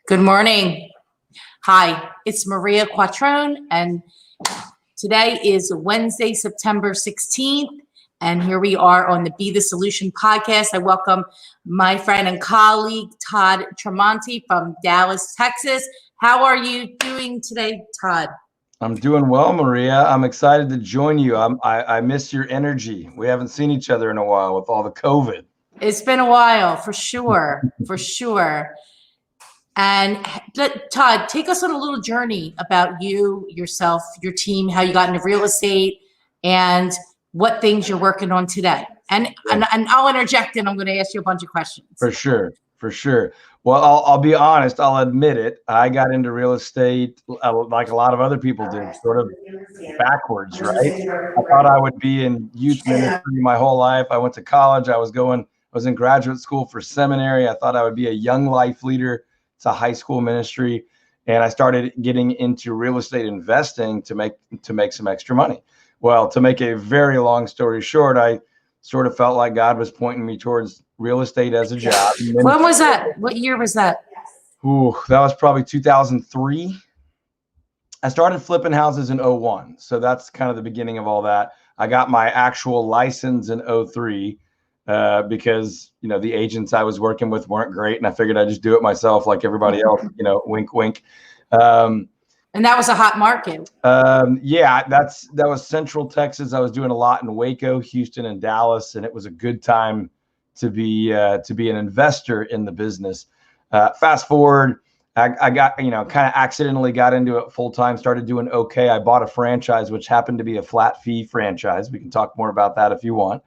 Good morning. Hi, it's Maria Quattrone, and today is Wednesday, September 16th, and here we are on the Be the Solution podcast. I welcome my friend and colleague, Todd Tramonte from Dallas, Texas. How are you doing today, Todd? I'm doing well, Maria. I'm excited to join you. I miss your energy. We haven't seen each other in a while with all the COVID. It's been a while, for sure, for sure. And Todd, take us on a little journey about you, yourself, your team, how you got into real estate, and what things you're working on today. And I'll interject, and I'm going to ask you a bunch of questions. For sure, for sure. Well, I'll be honest. I'll admit it. I got into real estate like a lot of other people did, sort of backwards, right? I thought I would be in youth ministry my whole life. I went to college. I was in graduate school for seminary. I thought I would be a young life leader. It's a high school ministry, and I started getting into real estate investing to make some extra money. Well, to make a very long story short, I sort of felt like God was pointing me towards real estate as a job. When was that? What year was that? Ooh, that was probably 2003. I started flipping houses in 01, so that's kind of the beginning of all that. I got my actual license in 03. Because, the agents I was working with weren't great, and I figured I'd just do it myself like everybody else, wink, wink. And that was a hot market. Yeah, that was Central Texas. I was doing a lot in Waco, Houston, and Dallas, and it was a good time to be an investor in the business. Fast forward, I got, kind of accidentally got into it full time, started doing okay. I bought a franchise, which happened to be a flat fee franchise. We can talk more about that if you want.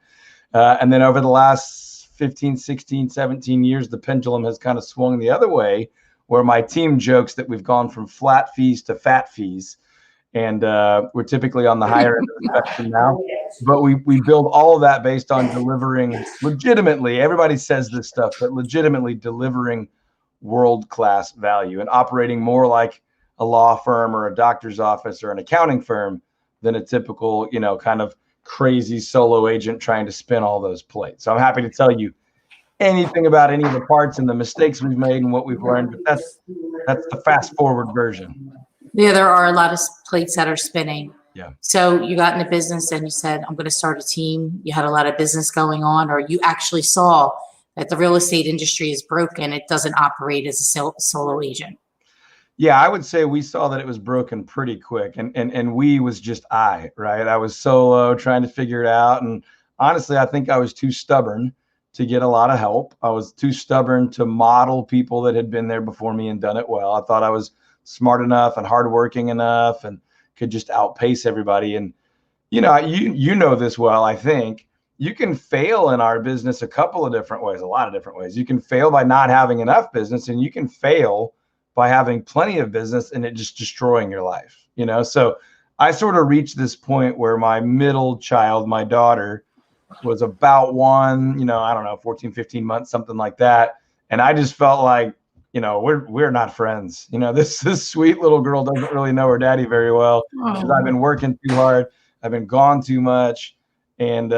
And then over the last 15, 16, 17 years, the pendulum has kind of swung the other way, where my team jokes that we've gone from flat fees to fat fees. And we're typically on the higher end of the spectrum now. But we build all of that based on delivering legitimately, everybody says this stuff, but legitimately delivering world-class value and operating more like a law firm or a doctor's office or an accounting firm than a typical, kind of crazy solo agent trying to spin all those plates. So I'm happy to tell you anything about any of the parts and the mistakes we've made and what we've learned, but that's the fast forward version. Yeah, there are a lot of plates that are spinning. Yeah. So you got into business and you said, I'm going to start a team. You had a lot of business going on, or you actually saw that the real estate industry is broken. It doesn't operate as a solo agent. Yeah, I would say we saw that it was broken pretty quick, and we was just right? I was solo trying to figure it out, and honestly, I think I was too stubborn to get a lot of help. I was too stubborn to model people that had been there before me and done it well. I thought I was smart enough and hardworking enough and could just outpace everybody. And you know this well, I think. You can fail in our business a couple of different ways, a lot of different ways. You can fail by not having enough business, and you can fail by having plenty of business and it just destroying your life, So I sort of reached this point where my middle child, my daughter, was about 14, 15 months, something like that. And I just felt like, we're not friends. This sweet little girl doesn't really know her daddy very well because I've been working too hard. I've been gone too much. And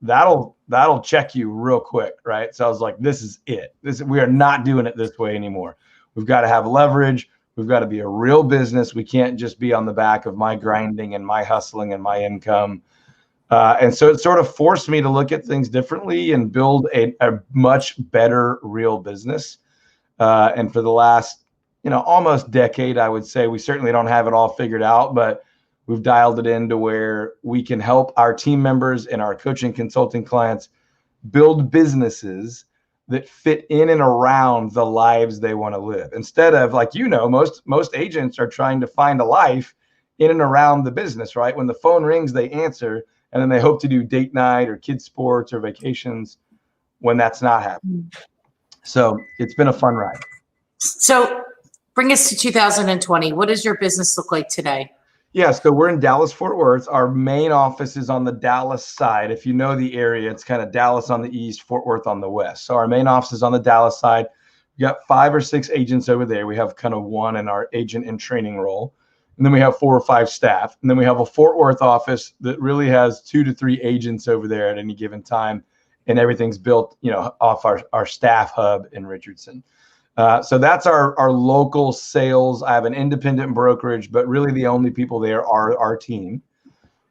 that'll check you real quick, right? So I was like, this is it. We are not doing it this way anymore. We've got to have leverage. We've got to be a real business. We can't just be on the back of my grinding and my hustling and my income. And so it sort of forced me to look at things differently and build a much better real business. And for the last, almost decade, I would say, we certainly don't have it all figured out, but we've dialed it into where we can help our team members and our coaching consulting clients build businesses that fit in and around the lives they want to live. Instead of, like, most agents are trying to find a life in and around the business, right? When the phone rings, they answer, and then they hope to do date night or kids sports or vacations when that's not happening. So it's been a fun ride. So bring us to 2020. What does your business look like today? Yeah, so we're in Dallas, Fort Worth. Our main office is on the Dallas side. If you know the area, it's kind of Dallas on the east, Fort Worth on the west. So our main office is on the Dallas side. We got 5 or 6 agents over there. We have kind of one in our agent and training role. And then we have 4 or 5 staff. And then we have a Fort Worth office that really has 2 to 3 agents over there at any given time. And everything's built, off our staff hub in Richardson. So that's our local sales. I have an independent brokerage, but really the only people there are our team.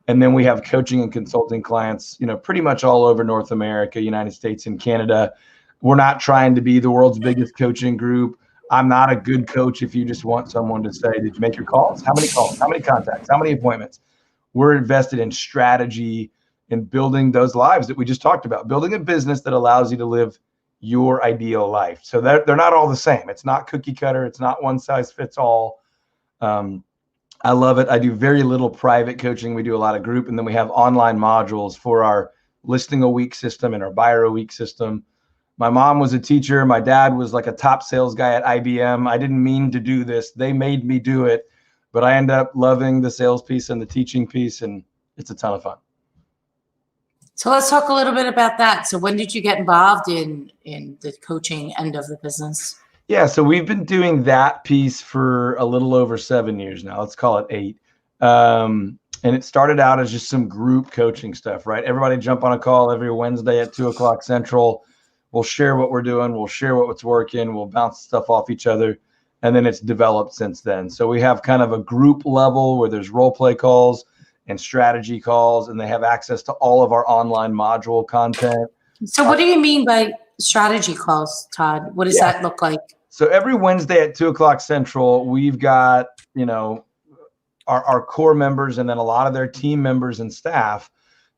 And then we have coaching and consulting clients, pretty much all over North America, United States, and Canada. We're not trying to be the world's biggest coaching group. I'm not a good coach if you just want someone to say, did you make your calls? How many calls? How many contacts? How many appointments? We're invested in strategy and building those lives that we just talked about, building a business that allows you to live your ideal life. So they're not all the same. It's not cookie cutter. It's not one size fits all. I love it. I do very little private coaching. We do a lot of group, and then we have online modules for our listing a week system and our buyer a week system. My mom was a teacher. My dad was like a top sales guy at IBM. I didn't mean to do this. They made me do it, but I end up loving the sales piece and the teaching piece, and it's a ton of fun. So let's talk a little bit about that. So when did you get involved in the coaching end of the business? Yeah, so we've been doing that piece for a little over 7 years now. Let's call it 8. And it started out as just some group coaching stuff, right? Everybody jump on a call every Wednesday at 2:00 Central. We'll share what we're doing. We'll share what's working. We'll bounce stuff off each other. And then it's developed since then. So we have kind of a group level where there's role play calls and strategy calls, and they have access to all of our online module content. So what do you mean by strategy calls, Todd? What does that look like? So every Wednesday at 2:00 Central, we've got, our core members and then a lot of their team members and staff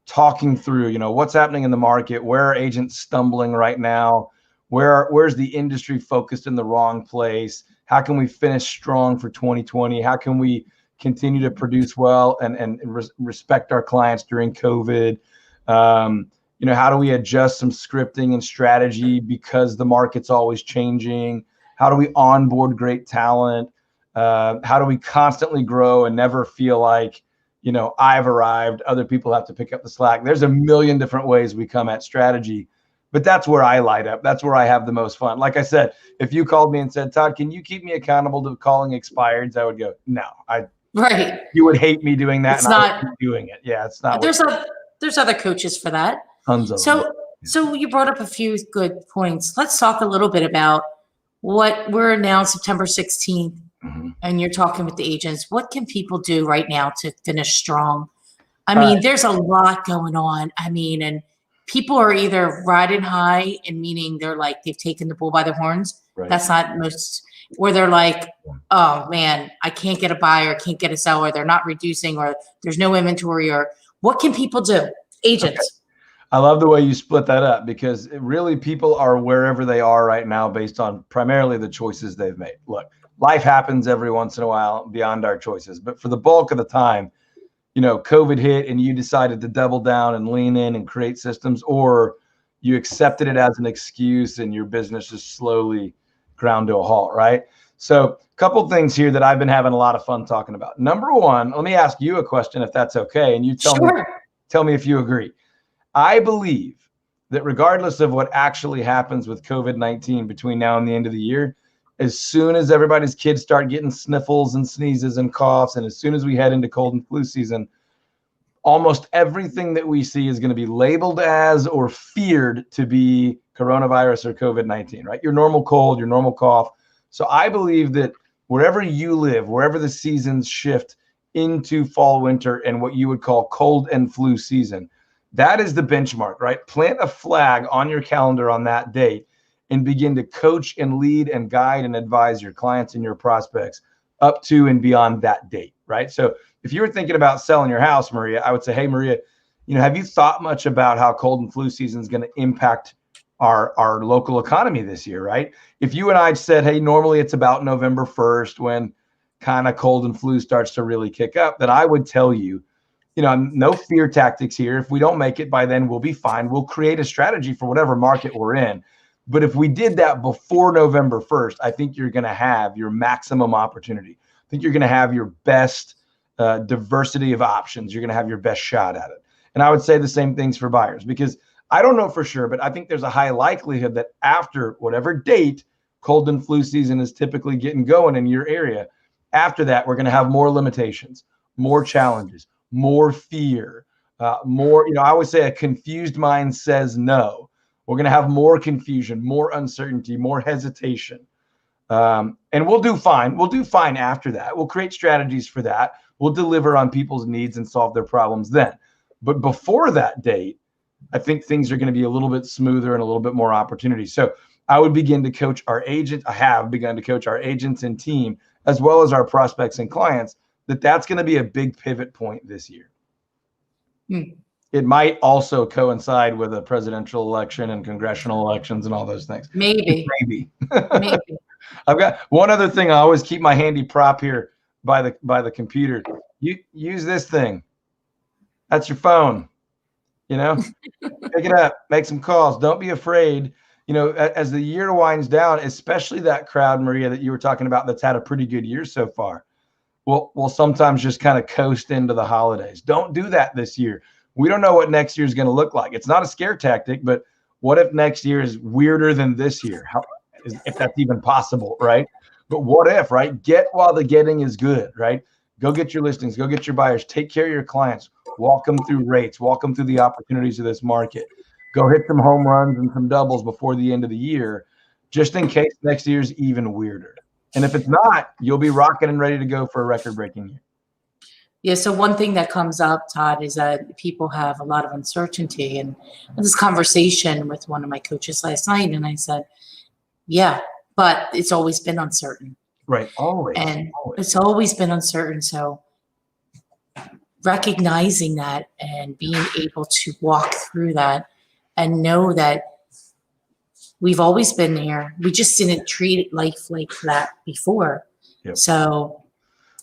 talking through, what's happening in the market, where are agents stumbling right now, where's the industry focused in the wrong place, how can we finish strong for 2020, how can we continue to produce well and respect our clients during COVID. How do we adjust some scripting and strategy because the market's always changing? How do we onboard great talent? How do we constantly grow and never feel like, I've arrived, other people have to pick up the slack? There's a million different ways we come at strategy, but that's where I light up. That's where I have the most fun. Like I said, if you called me and said, Todd, can you keep me accountable to calling expireds? I would go, no, right. You would hate me doing that. It's and not I would be doing it. Yeah, it's not. There's other coaches for that. Tons of them. So you brought up a few good points. Let's talk a little bit about what we're now September 16th, and you're talking with the agents. What can people do right now to finish strong? I mean, there's a lot going on. I mean, and people are either riding high, and meaning they're like, they've taken the bull by the horns. Right. That's not most, or they're like, oh man, I can't get a buyer, can't get a seller. They're not reducing, or there's no inventory, or what can people do? Agents. Okay. I love the way you split that up, because really people are wherever they are right now based on primarily the choices they've made. Look, life happens every once in a while beyond our choices, but for the bulk of the time, COVID hit and you decided to double down and lean in and create systems, or you accepted it as an excuse and your business is slowly ground to a halt, right? So a couple things here that I've been having a lot of fun talking about. Number one, let me ask you a question if that's okay, and you tell me if you agree. I believe that regardless of what actually happens with COVID-19 between now and the end of the year, as soon as everybody's kids start getting sniffles and sneezes and coughs, and as soon as we head into cold and flu season, almost everything that we see is going to be labeled as or feared to be coronavirus or COVID-19, right? Your normal cold, your normal cough. So I believe that wherever you live, wherever the seasons shift into fall, winter, and what you would call cold and flu season, that is the benchmark, right? Plant a flag on your calendar on that date and begin to coach and lead and guide and advise your clients and your prospects up to and beyond that date, right? So if you were thinking about selling your house, Maria, I would say, hey, Maria, have you thought much about how cold and flu season is going to impact our local economy this year, right? If you and I said, hey, normally it's about November 1st when kind of cold and flu starts to really kick up, then I would tell you, no fear tactics here. If we don't make it by then, we'll be fine. We'll create a strategy for whatever market we're in. But if we did that before November 1st, I think you're going to have your maximum opportunity. I think you're going to have your best diversity of options. You're going to have your best shot at it. And I would say the same things for buyers, because I don't know for sure, but I think there's a high likelihood that after whatever date cold and flu season is typically getting going in your area, after that, we're going to have more limitations, more challenges, more fear, more, I always say a confused mind says no. We're going to have more confusion, more uncertainty, more hesitation. And we'll do fine. We'll do fine after that. We'll create strategies for that. We'll deliver on people's needs and solve their problems then. But before that date, I think things are going to be a little bit smoother and a little bit more opportunity. So I would begin to coach our agent. I have begun to coach our agents and team, as well as our prospects and clients, that's going to be a big pivot point this year. It might also coincide with a presidential election and congressional elections and all those things. Maybe. I've got one other thing. I always keep my handy prop here by the computer. You use this thing. That's your phone. You know, pick it up, make some calls. Don't be afraid. You know, as the year winds down, especially that crowd, Maria, that you were talking about, that's had a pretty good year so far. We'll sometimes just kind of coast into the holidays. Don't do that this year. We don't know what next year is going to look like. It's not a scare tactic, but what if next year is weirder than this year? If that's even possible, right? But what if, right? Get while the getting is good, right? Go get your listings, go get your buyers, take care of your clients, walk them through rates, walk them through the opportunities of this market. Go hit some home runs and some doubles before the end of the year, just in case next year's even weirder. And if it's not, you'll be rocking and ready to go for a record-breaking year. Yeah, so one thing that comes up, Todd, is that people have a lot of uncertainty. And I had this conversation with one of my coaches last night, and I said, yeah, but it's always been uncertain. Right, always. And it's always been uncertain. So recognizing that and being able to walk through that and know that we've always been there. We just didn't treat life like that before. Yep. So,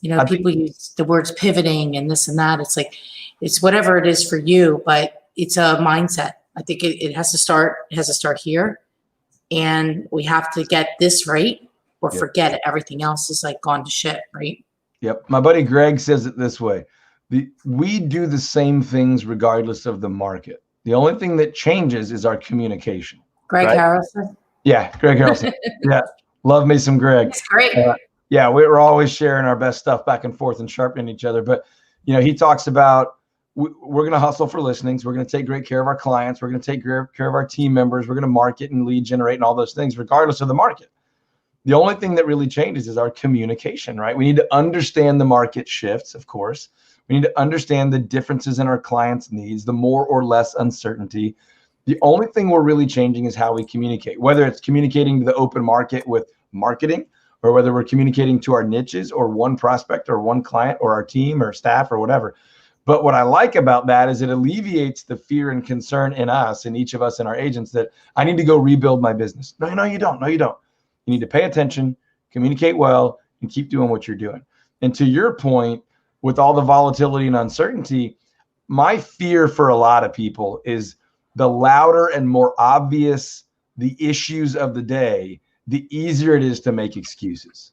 you know, people use the words pivoting and this and that. It's like, it's whatever it is for you, but it's a mindset. I think it has to start here, and we have to get this right or forget it. Everything else is like gone to shit, right? Yep. My buddy Greg says it this way. We do the same things regardless of the market. The only thing that changes is our communication. Greg Harrelson? Yeah, Greg Harrelson. Yeah, love me some Greg. That's great. Yeah, we're always sharing our best stuff back and forth and sharpening each other. But, you know, he talks about we're going to hustle for listings. We're going to take great care of our clients. We're going to take care of our team members. We're going to market and lead generate and all those things regardless of the market. The only thing that really changes is our communication, right? We need to understand the market shifts, of course. We need to understand the differences in our clients' needs, the more or less uncertainty. The only thing we're really changing is how we communicate, whether it's communicating to the open market with marketing, or whether we're communicating to our niches or one prospect or one client or our team or staff or whatever. But what I like about that is it alleviates the fear and concern in us, in each of us and our agents, that I need to go rebuild my business. No, you don't. No, you don't. You need to pay attention, communicate well, and keep doing what you're doing. And to your point, with all the volatility and uncertainty, my fear for a lot of people is the louder and more obvious the issues of the day, the easier it is to make excuses,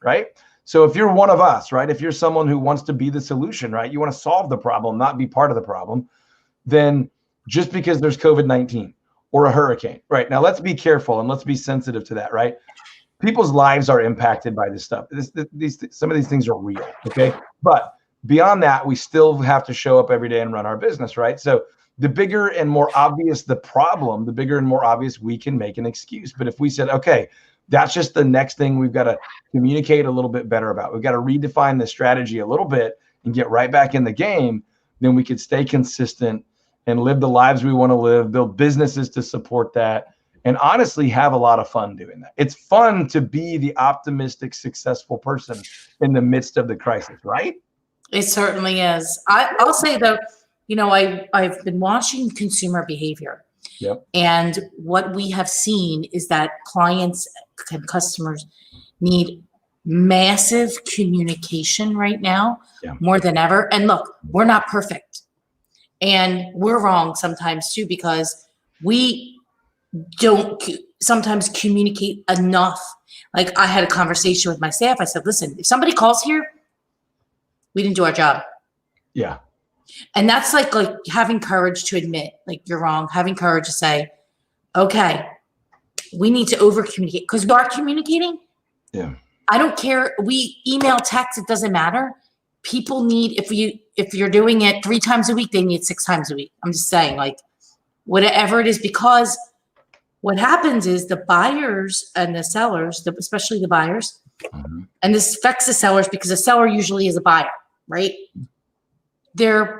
right? So if you're one of us, right, if you're someone who wants to be the solution, right, you want to solve the problem, not be part of the problem, then just because there's COVID-19 or a hurricane, right? Now let's be careful and let's be sensitive to that, right? People's lives are impacted by this stuff. Some of these things are real, okay? But beyond that, we still have to show up every day and run our business, right? So the bigger and more obvious the problem, the bigger and more obvious we can make an excuse. But if we said, okay, that's just the next thing we've got to communicate a little bit better about. We've got to redefine the strategy a little bit and get right back in the game, then we could stay consistent and live the lives we want to live, build businesses to support that, and honestly have a lot of fun doing that. It's fun to be the optimistic, successful person in the midst of the crisis, right? It certainly is. I'll say though, you know, I've been watching consumer behavior. Yep. And what we have seen is that clients and customers need massive communication right now, more than ever. And look, we're not perfect. And we're wrong sometimes too, because we don't sometimes communicate enough. Like I had a conversation with my staff. I said, listen, if somebody calls here, we didn't do our job. Yeah. And that's like having courage to admit, like you're wrong, having courage to say, okay, we need to over communicate because we are communicating. Yeah. I don't care. We email, text, it doesn't matter. People need, if you're doing it 3 times a week, they need 6 times a week. I'm just saying, like, whatever it is, because what happens is the buyers and the sellers, especially the buyers, and this affects the sellers because the seller usually is a buyer, right? Their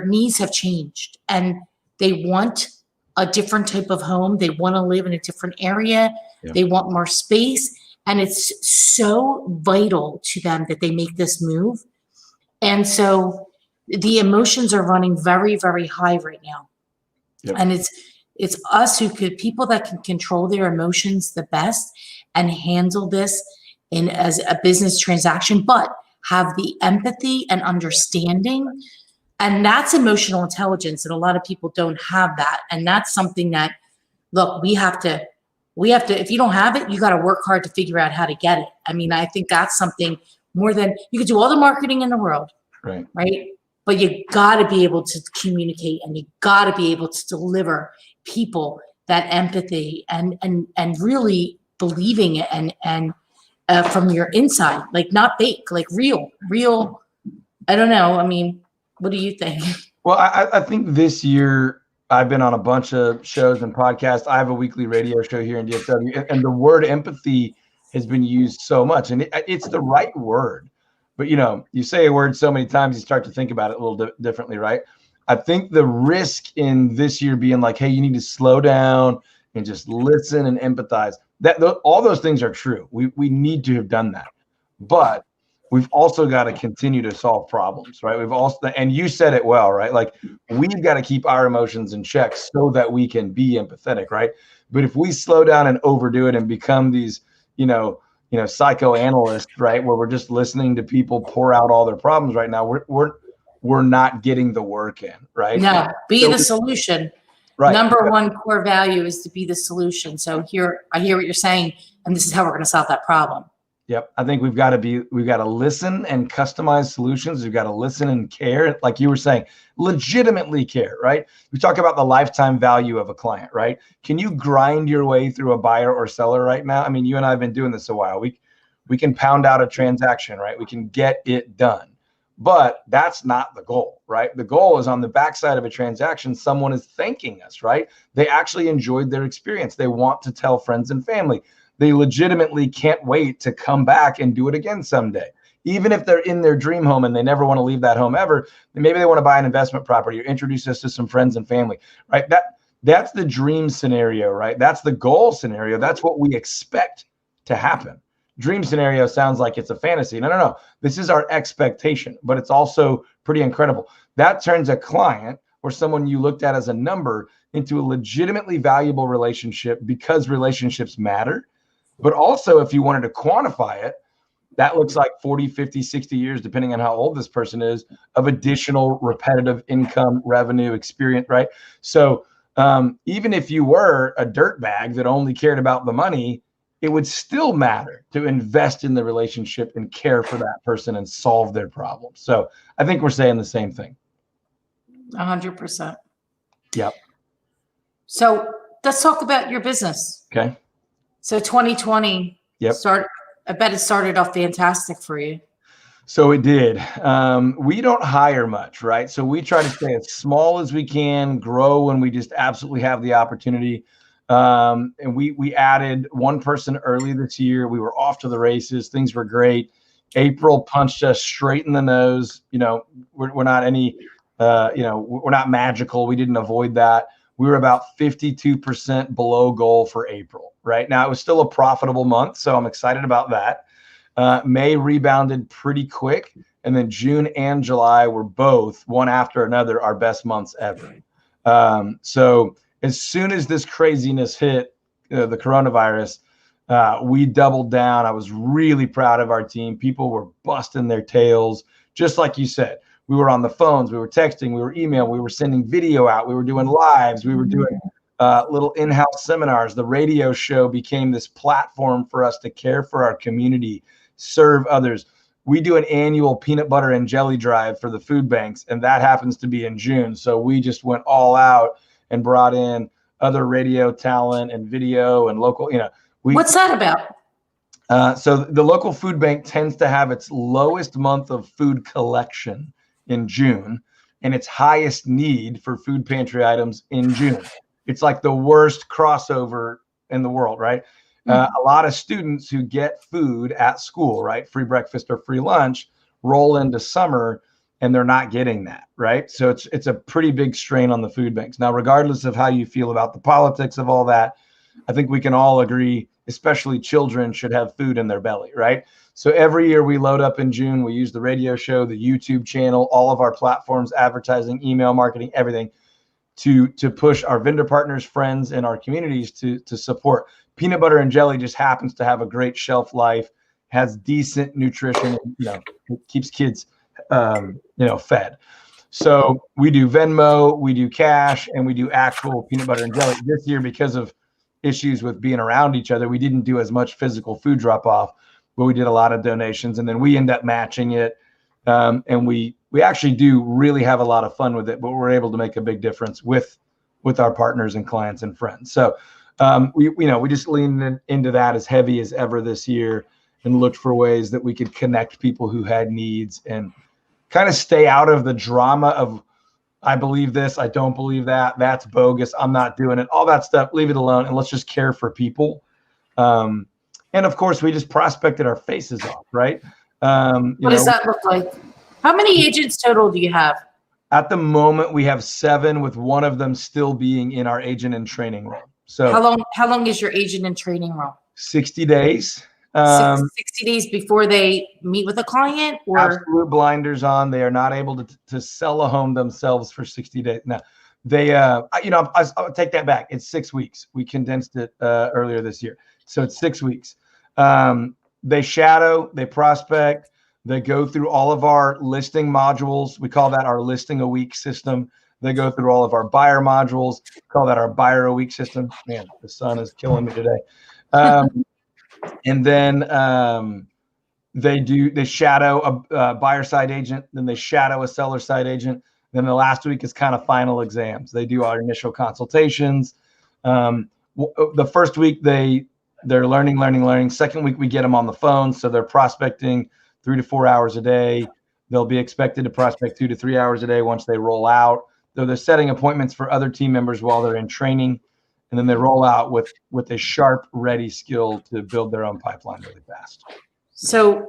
needs have changed and they want a different type of home. They want to live in a different area. Yeah. They want more space. And it's so vital to them that they make this move. And so the emotions are running very, very high right now. Yep. And it's us people that can control their emotions the best and handle this as a business transaction, but have the empathy and understanding. And that's emotional intelligence. And a lot of people don't have that. And that's something that, look, we have to, if you don't have it, you got to work hard to figure out how to get it. I mean, I think that's something more than you could do all the marketing in the world. Right. But you got to be able to communicate and you got to be able to deliver people that empathy and really believing it and from your inside, like not fake, like real. I don't know. I mean, what do you think? Well, I think this year I've been on a bunch of shows and podcasts. I have a weekly radio show here in DFW, and the word empathy has been used so much, and it's the right word. But, you say a word so many times, you start to think about it a little differently, right? I think the risk in this year being like, hey, you need to slow down and just listen and empathize. All those things are true. We need to have done that. But we've also got to continue to solve problems, right? And you said it well, right? Like we've got to keep our emotions in check so that we can be empathetic, right? But if we slow down and overdo it and become these, psychoanalysts, right, where we're just listening to people pour out all their problems right now, we're not getting the work in, right? No, be the solution. Right. Number one core value is to be the solution. So I hear what you're saying, and this is how we're going to solve that problem. Yep. I think we've got to listen and customize solutions. We've got to listen and care. Like you were saying, legitimately care, right? We talk about the lifetime value of a client, right? Can you grind your way through a buyer or seller right now? I mean, you and I have been doing this a while. We can pound out a transaction, right? We can get it done, but that's not the goal, right? The goal is on the backside of a transaction, someone is thanking us, right? They actually enjoyed their experience. They want to tell friends and family. They legitimately can't wait to come back and do it again someday. Even if they're in their dream home and they never want to leave that home ever, maybe they want to buy an investment property or introduce us to some friends and family, right? That's the dream scenario, right? That's the goal scenario. That's what we expect to happen. Dream scenario sounds like it's a fantasy. No. This is our expectation, but it's also pretty incredible. That turns a client or someone you looked at as a number into a legitimately valuable relationship because relationships matter. But also, if you wanted to quantify it, that looks like 40, 50, 60 years, depending on how old this person is, of additional repetitive income, revenue, experience, right? So even if you were a dirtbag that only cared about the money, it would still matter to invest in the relationship and care for that person and solve their problems. So I think we're saying the same thing. 100%. Yep. So let's talk about your business. Okay. So 2020, yep. I bet it started off fantastic for you. So it did. We don't hire much, right? So we try to stay as small as we can, grow when we just absolutely have the opportunity. And we added one person early this year. We were off to the races. Things were great. April punched us straight in the nose. We're not we're not magical. We didn't avoid that. We were about 52% below goal for April. Right now, it was still a profitable month, so I'm excited about that. May rebounded pretty quick, and then June and July were both, one after another, our best months ever. So as soon as this craziness hit, the coronavirus, we doubled down. I was really proud of our team. People were busting their tails, just like you said. We were on the phones, we were texting, we were emailing, we were sending video out, we were doing lives, we were doing little in-house seminars. The radio show became this platform for us to care for our community, serve others. We do an annual peanut butter and jelly drive for the food banks, and that happens to be in June. So we just went all out and brought in other radio talent and video and local, What's that about? So the local food bank tends to have its lowest month of food collection in June and its highest need for food pantry items in June. It's like the worst crossover in the world, right? A lot of students who get food at school, right, free breakfast or free lunch, roll into summer and they're not getting that, right? So it's a pretty big strain on the food banks. Now, regardless of how you feel about the politics of all that, I think we can all agree, especially children should have food in their belly, right? So every year we load up in June, we use the radio show, the YouTube channel, all of our platforms, advertising, email marketing, everything to push our vendor partners, friends, and our communities to support. Peanut butter and jelly just happens to have a great shelf life, has decent nutrition, it keeps kids, fed. So we do Venmo, we do cash, and we do actual peanut butter and jelly. This year, because of issues with being around each other, we didn't do as much physical food drop off, but we did a lot of donations, and then we end up matching it. And we actually do really have a lot of fun with it, but we're able to make a big difference with our partners and clients and friends. So we just leaned into that as heavy as ever this year and looked for ways that we could connect people who had needs and kind of stay out of the drama of, I believe this, I don't believe that, that's bogus, I'm not doing it, all that stuff. Leave it alone, and let's just care for people. And of course, we just prospected our faces off, right? What does that look like? How many agents total do you have? At the moment, we have 7, with one of them still being in our agent and training role. So how long is your agent and training role? 60 days. 60 days before they meet with a client, or absolute blinders on. They are not able to sell a home themselves for 60 days. Now, I'll take that back. It's 6 weeks. We condensed it earlier this year. So it's 6 weeks. They shadow, they prospect, they go through all of our listing modules. We call that our listing a week system. They go through all of our buyer modules. We call that our buyer a week system. Man, the sun is killing me today. And then they shadow a buyer side agent, then they shadow a seller side agent. Then the last week is kind of final exams. They do our initial consultations. The first week they're learning. Second week we get them on the phone, so they're prospecting 3 to 4 hours a day. They'll be expected to prospect 2 to 3 hours a day once they roll out. Though they're setting appointments for other team members while they're in training. And then they roll out with a sharp, ready skill to build their own pipeline really fast. So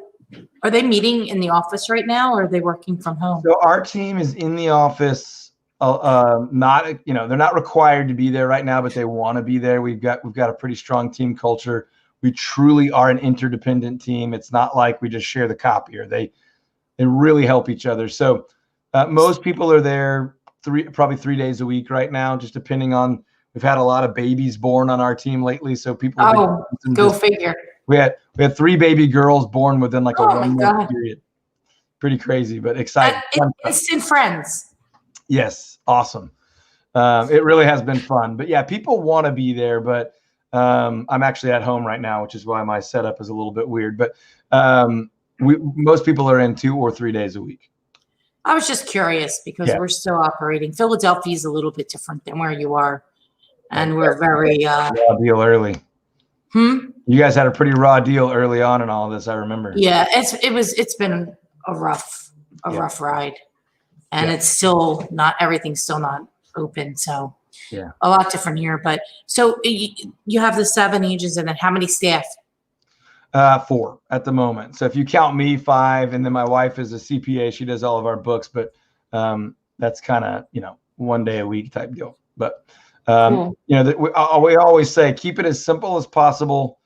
are they meeting in the office right now, or are they working from home? So our team is in the office. They're not required to be there right now, but they want to be there. We've got a pretty strong team culture. We truly are an interdependent team. It's not like we just share the copier. They really help each other. So most people are there probably 3 days a week right now, just depending on. We've had a lot of babies born on our team lately, so people. Go figure. We had 3 baby girls born within like a 1 month period. Pretty crazy, but exciting. Instant friends. Yes, awesome. It really has been fun. But yeah, people want to be there, but I'm actually at home right now, which is why my setup is a little bit weird. But most people are in 2 or 3 days a week. I was just curious because we're still operating. Philadelphia is a little bit different than where you are. And we're very raw deal early. You guys had a pretty raw deal early on in all of this, I remember. Yeah, it's been a rough ride. And it's still not, everything's still not open. So a lot different here. But so you have the 7 agents, and then how many staff? 4 at the moment. So if you count me, 5, and then my wife is a CPA, she does all of our books, but that's kind of, 1 day a week type deal. But cool. We always say, keep it as simple as possible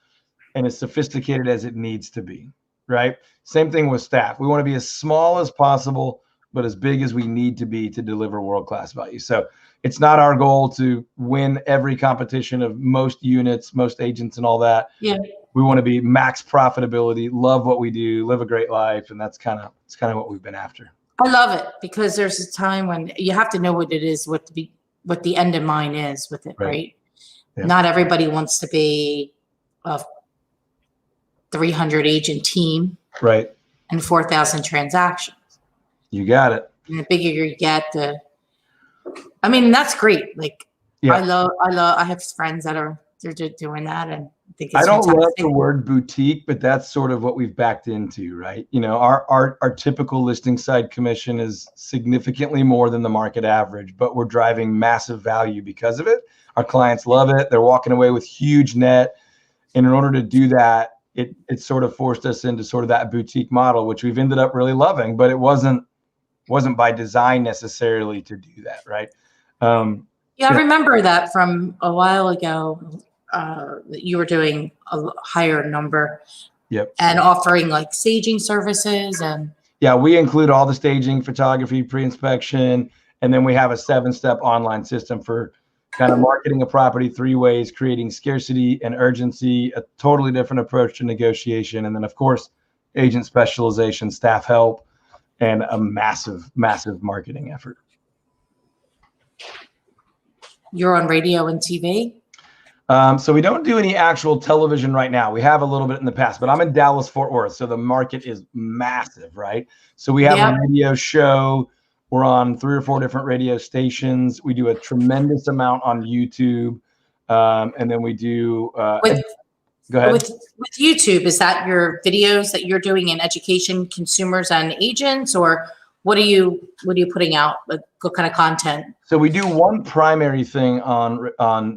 and as sophisticated as it needs to be, right? Same thing with staff. We want to be as small as possible, but as big as we need to be to deliver world-class value. So it's not our goal to win every competition of most units, most agents and all that. Yeah. We want to be max profitability, love what we do, live a great life. And it's kind of what we've been after. I love it because there's a time when you have to know what it is, what the end in mind is with it, right? Yeah. Not everybody wants to be a 300 agent team, right? And 4,000 transactions. You got it. And the bigger you get, that's great. Like I have friends that they're doing that, and think I it's don't love fantastic. the word boutique, but that's sort of what we've backed into, right? You know, our typical listing side commission is significantly more than the market average, but we're driving massive value because of it. Our clients love it. They're walking away with huge net. And in order to do that, it sort of forced us into sort of that boutique model, which we've ended up really loving, but it wasn't by design necessarily to do that, right? Yeah, I remember that from a while ago. That you were doing a higher number. Yep. And offering like staging services and. Yeah, we include all the staging, photography, pre-inspection, and then we have a 7-step online system for kind of marketing a property 3 ways, creating scarcity and urgency, a totally different approach to negotiation, and then of course, agent specialization, staff help, and a massive, massive marketing effort. You're on radio and TV? So we don't do any actual television right now. We have a little bit in the past, but I'm in Dallas, Fort Worth, so the market is massive, right? So we have a radio show. We're on 3 or 4 different radio stations. We do a tremendous amount on YouTube, and then we do. Go ahead. With YouTube, is that your videos that you're doing in education, consumers, and agents, or what are you putting out? Like, what kind of content? So we do one primary thing on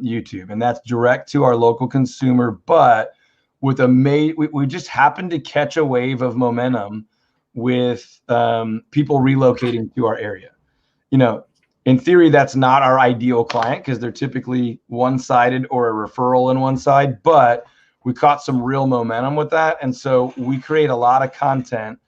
YouTube, and that's direct to our local consumer. But with we just happened to catch a wave of momentum with people relocating to our area. You know, in theory, that's not our ideal client because they're typically one-sided or a referral in one side. But we caught some real momentum with that, and so we create a lot of content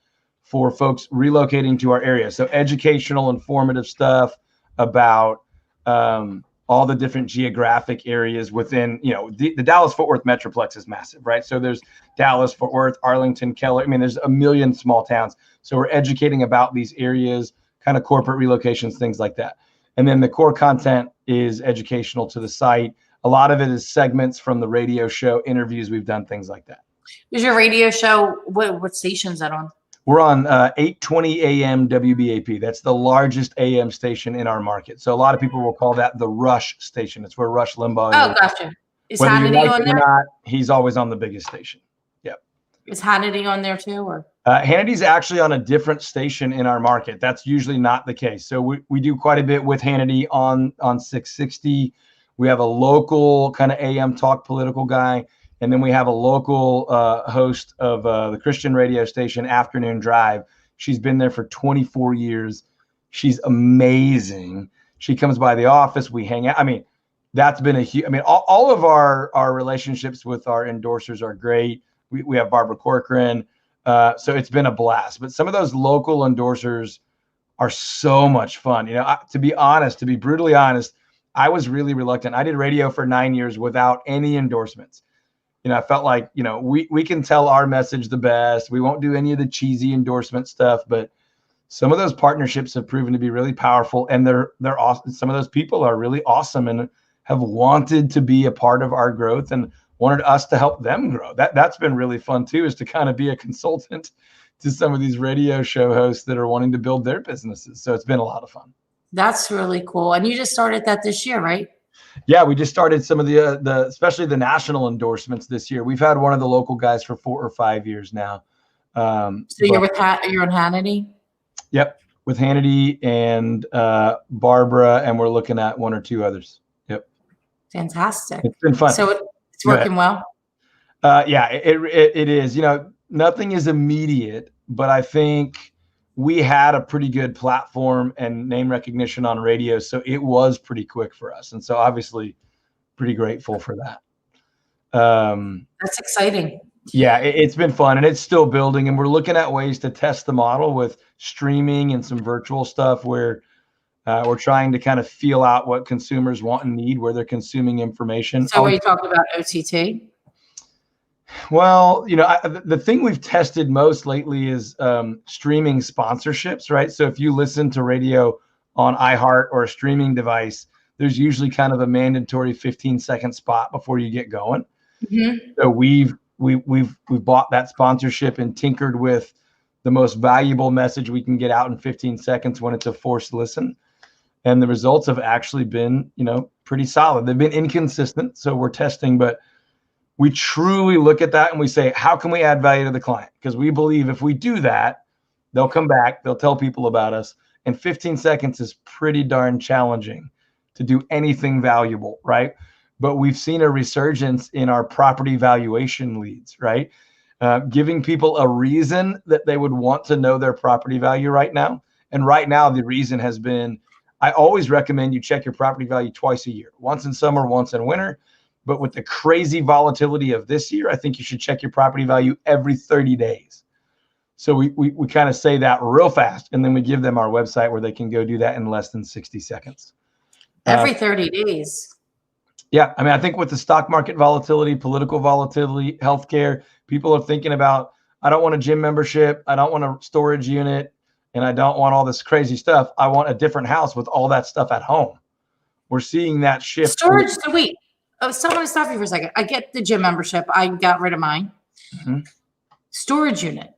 for folks relocating to our area. So educational, informative stuff about all the different geographic areas within, you know, the Dallas-Fort Worth Metroplex is massive, right? So there's Dallas, Fort Worth, Arlington, Keller. I mean, there's a million small towns. So we're educating about these areas, kind of corporate relocations, things like that. And then the core content is educational to the site. A lot of it is segments from the radio show, interviews we've done, things like that. Is your radio show, what station is that on? We're on 820 AM WBAP. That's the largest AM station in our market. So a lot of people will call that the Rush station. It's where Rush Limbaugh is. Oh, gotcha. Is Whether Hannity you like on it there? or not, he's always on the biggest station. Yep. Is Hannity on there too, or? Hannity's actually on a different station in our market. That's usually not the case. So we do quite a bit with Hannity on 660. We have a local kind of AM talk political guy. And then we have a local host of the Christian radio station, Afternoon Drive. She's been there for 24 years. She's amazing. She comes by the office. We hang out. I mean, that's been a huge, I mean, all of our relationships with our endorsers are great. We have Barbara Corcoran. So it's been a blast. But some of those local endorsers are so much fun. You know, to be honest, to be brutally honest, I was really reluctant. I did radio for 9 years without any endorsements. You know, I felt like, you know, we can tell our message the best. We won't do any of the cheesy endorsement stuff, but some of those partnerships have proven to be really powerful, and they're awesome. Some of those people are really awesome and have wanted to be a part of our growth and wanted us to help them grow. That's been really fun too, is to kind of be a consultant to some of these radio show hosts that are wanting to build their businesses. So it's been a lot of fun. That's really cool. And you just started that this year, right? Yeah, we just started some of the especially the national endorsements this year. We've had one of the local guys for 4 or 5 years now. So you're on Hannity? Yep, with Hannity and Barbara, and we're looking at 1 or 2 others. Yep. Fantastic. It's been fun. So it's working well? Yeah, it is. You know, nothing is immediate, but I think we had a pretty good platform and name recognition on radio, so it was pretty quick for us. And so obviously pretty grateful for that. That's exciting. Yeah, it's been fun, and it's still building, and we're looking at ways to test the model with streaming and some virtual stuff where we're trying to kind of feel out what consumers want and need, where they're consuming information. So are you talking about OTT? Well, you know, the thing we've tested most lately is streaming sponsorships, right? So if you listen to radio on iHeart or a streaming device, there's usually kind of a mandatory 15-second spot before you get going. Mm-hmm. So we've bought that sponsorship and tinkered with the most valuable message we can get out in 15 seconds when it's a forced listen. And the results have actually been, you know, pretty solid. They've been inconsistent, so we're testing, but we truly look at that and we say, how can we add value to the client? Because we believe if we do that, they'll come back, they'll tell people about us. And 15 seconds is pretty darn challenging to do anything valuable, right? But we've seen a resurgence in our property valuation leads, right? Giving people a reason that they would want to know their property value right now. And right now, the reason has been, I always recommend you check your property value twice a year, once in summer, once in winter. But with the crazy volatility of this year, I think you should check your property value every 30 days. So we kind of say that real fast, and then we give them our website where they can go do that in less than 60 seconds. Every 30 days. Yeah. I mean, I think with the stock market volatility, political volatility, healthcare, people are thinking about, I don't want a gym membership. I don't want a storage unit. And I don't want all this crazy stuff. I want a different house with all that stuff at home. We're seeing that shift. Storage. So wait, so I'm going to stop you for a second. I get the gym membership. I got rid of mine. Mm-hmm. Storage unit.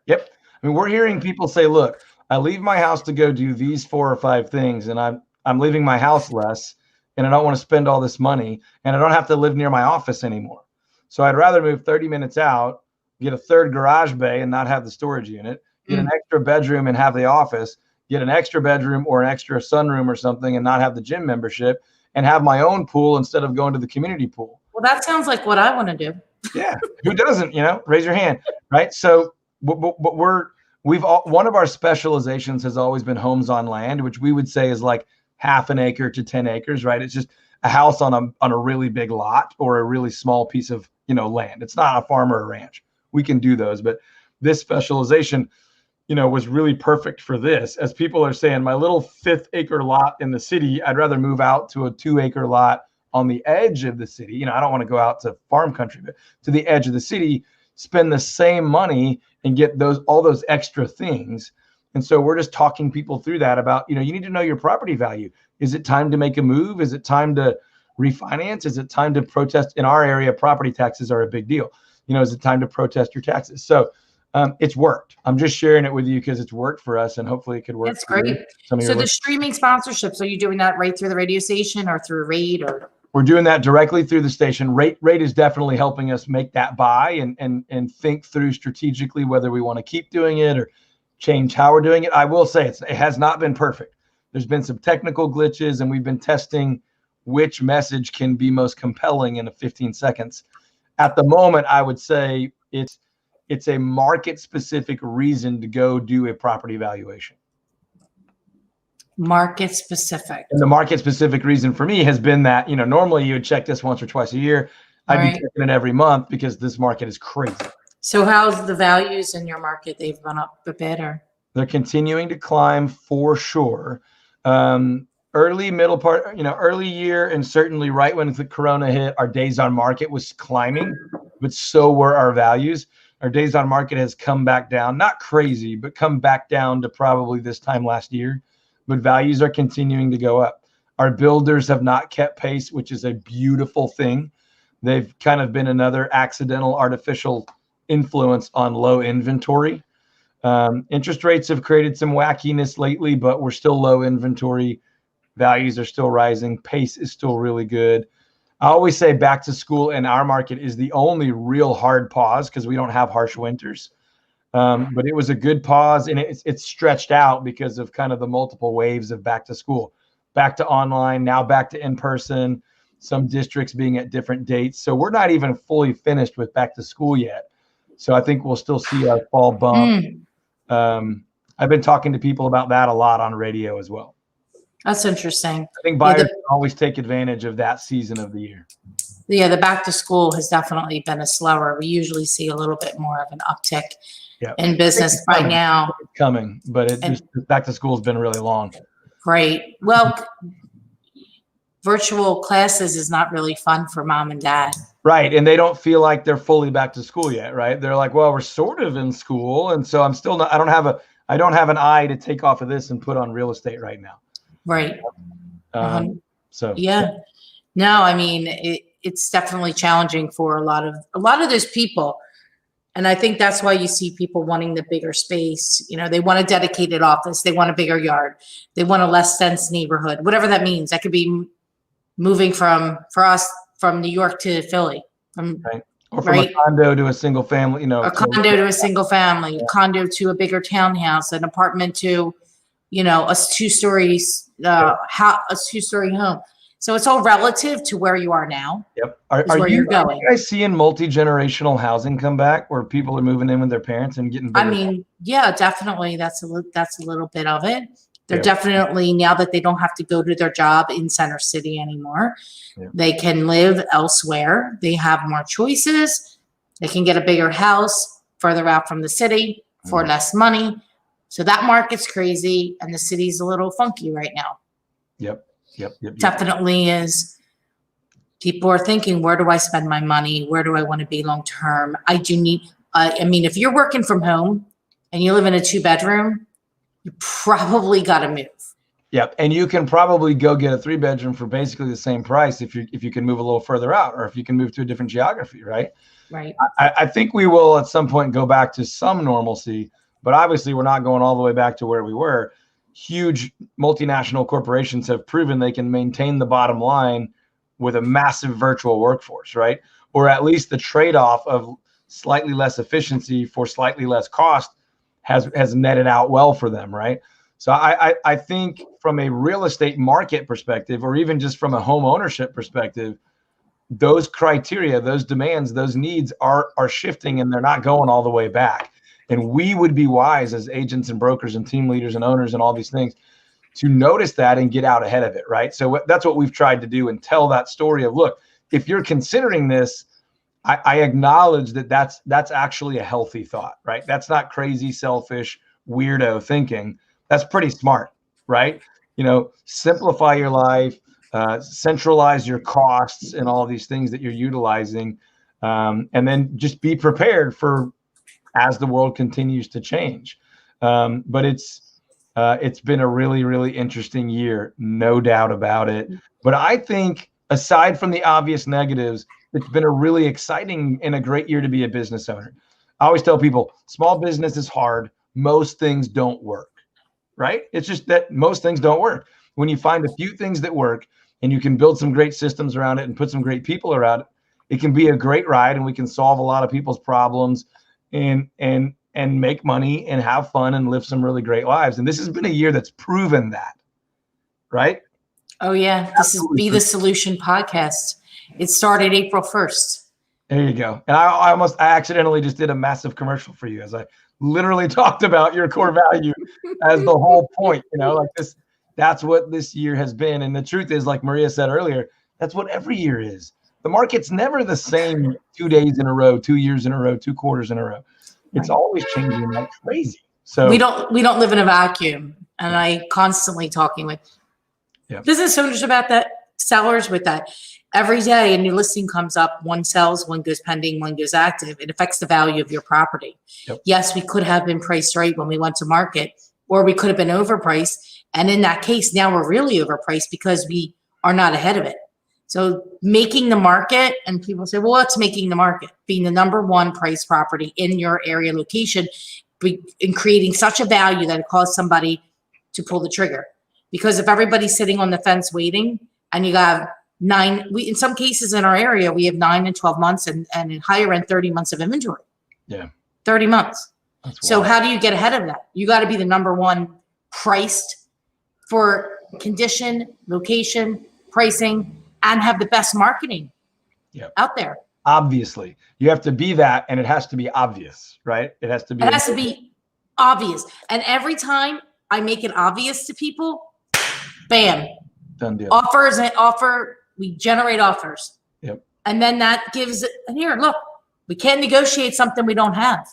Yep. I mean, we're hearing people say, look, I leave my house to go do these 4 or 5 things, and I'm leaving my house less, and I don't want to spend all this money, and I don't have to live near my office anymore. So I'd rather move 30 minutes out, get a third garage bay and not have the storage unit, get an extra bedroom and have the office, get an extra bedroom or an extra sunroom or something and not have the gym membership, and have my own pool instead of going to the community pool. Well, that sounds like what I want to do. Yeah. Who doesn't, raise your hand. Right. So, but one of our specializations has always been homes on land, which we would say is like half an acre to 10 acres, right? It's just a house on a really big lot or a really small piece of, land. It's not a farm or a ranch. We can do those, but this specialization, was really perfect for this. As people are saying, my little 5th acre lot in the city, I'd rather move out to a 2 acre lot on the edge of the city. I don't want to go out to farm country, but to the edge of the city, spend the same money and get all those extra things. And so we're just talking people through that about, you need to know your property value. Is it time to make a move? Is it time to refinance? Is it time to protest? In our area, property taxes are a big deal. Is it time to protest your taxes? So it's worked. I'm just sharing it with you because it's worked for us, and hopefully it could work. That's great. So the streaming sponsorships, are you doing that right through the radio station or through Rate? Or we're doing that directly through the station. Rate is definitely helping us make that buy and think through strategically whether we want to keep doing it or change how we're doing it. I will say it has not been perfect. There's been some technical glitches, and we've been testing which message can be most compelling in 15 seconds. At the moment, I would say it's a market-specific reason to go do a property valuation. Market-specific. And the market-specific reason for me has been that, normally you would check this once or twice a year. I'd be checking it every month because this market is crazy. So how's the values in your market? They've gone up a bit, or? They're continuing to climb for sure. Early, middle part, early year, and certainly right when the Corona hit, our days on market was climbing, but so were our values. Our days on market has come back down, not crazy, but come back down to probably this time last year. But values are continuing to go up. Our builders have not kept pace, which is a beautiful thing. They've kind of been another accidental, artificial influence on low inventory. Interest rates have created some wackiness lately, but we're still low inventory. Values are still rising. Pace is still really good. I always say back to school in our market is the only real hard pause because we don't have harsh winters. But it was a good pause, and it's stretched out because of kind of the multiple waves of back to school, back to online, now back to in-person, some districts being at different dates. So we're not even fully finished with back to school yet. So I think we'll still see our fall bump. I've been talking to people about that a lot on radio as well. That's interesting. I think buyers always take advantage of that season of the year. Yeah, the back to school has definitely been a slower. We usually see a little bit more of an uptick in business by now. It's coming, but back to school has been really long. Great. Well, virtual classes is not really fun for mom and dad. Right. And they don't feel like they're fully back to school yet, right? They're like, well, we're sort of in school. And so I'm still not, I don't have an eye to take off of this and put on real estate right now. Right. So yeah. No, I mean, it's definitely challenging for a lot of those people. And I think that's why you see people wanting the bigger space. They want a dedicated office. They want a bigger yard. They want a less dense neighborhood, whatever that means. That could be moving for us from New York to Philly. Right. Or from a condo to a single family, A condo to a single family, a condo to a bigger townhouse, an apartment to, a two-story a two-story home. So it's all relative to where you are now. Yep. Are you guys seeing multi-generational housing come back where people are moving in with their parents and getting bigger? Yeah, definitely. That's a little bit of it. They're definitely, now that they don't have to go to their job in Center City anymore, they can live elsewhere. They have more choices. They can get a bigger house further out from the city for less money. So that market's crazy, and the city's a little funky right now. Yep. Definitely is. People are thinking, where do I spend my money? Where do I want to be long term? I do need, if you're working from home and you live in a 2-bedroom, you probably got to move. Yep. And you can probably go get a 3-bedroom for basically the same price if you can move a little further out, or if you can move to a different geography, right? Right. I think we will at some point go back to some normalcy, but obviously we're not going all the way back to where we were. Huge multinational corporations have proven they can maintain the bottom line with a massive virtual workforce, right? Or at least the trade-off of slightly less efficiency for slightly less cost has netted out well for them, right? So I think from a real estate market perspective, or even just from a home ownership perspective, those criteria, those demands, those needs are shifting, and they're not going all the way back. And we would be wise as agents and brokers and team leaders and owners and all these things to notice that and get out ahead of it, right? So that's what we've tried to do, and tell that story of, look, if you're considering this, I acknowledge that's actually a healthy thought, right? That's not crazy, selfish, weirdo thinking. That's pretty smart, right? Simplify your life, centralize your costs and all these things that you're utilizing, and then just be prepared for as the world continues to change. But it's been a really, really interesting year, no doubt about it. But I think aside from the obvious negatives, it's been a really exciting and a great year to be a business owner. I always tell people, small business is hard. Most things don't work, right? It's just that most things don't work. When you find a few things that work and you can build some great systems around it and put some great people around it, it can be a great ride, and we can solve a lot of people's problems and make money and have fun and live some really great lives. And this has been a year that's proven that, right? Oh yeah. This is Be the Solution podcast. It started April 1st. There you go. And I accidentally just did a massive commercial for you, as I literally talked about your core value as the whole point, like this. That's what this year has been. And the truth is, like Maria said earlier, that's what every year is. The market's never the same 2 days in a row, 2 years in a row, 2 quarters in a row. It's always changing like crazy. So we don't live in a vacuum. And I constantly talking with business owners about that, sellers with that. Every day a new listing comes up, one sells, one goes pending, one goes active. It affects the value of your property. Yep. Yes, we could have been priced right when we went to market, or we could have been overpriced. And in that case, now we're really overpriced because we are not ahead of it. So making the market, and people say, well, what's making the market? Being the number one price property in your area location, and creating such a value that it caused somebody to pull the trigger. Because if everybody's sitting on the fence waiting, and you have in some cases in our area, we have 9 and 12 months, and in higher end, 30 months of inventory. Yeah. 30 months. So how do you get ahead of that? You got to be the number one priced for condition, location, pricing, and have the best marketing out there. Obviously, you have to be that, and it has to be obvious, right? It has to be obvious. And every time I make it obvious to people, bam, done deal. We generate offers. Yep. And then that gives it, and here, look, we can't negotiate something we don't have.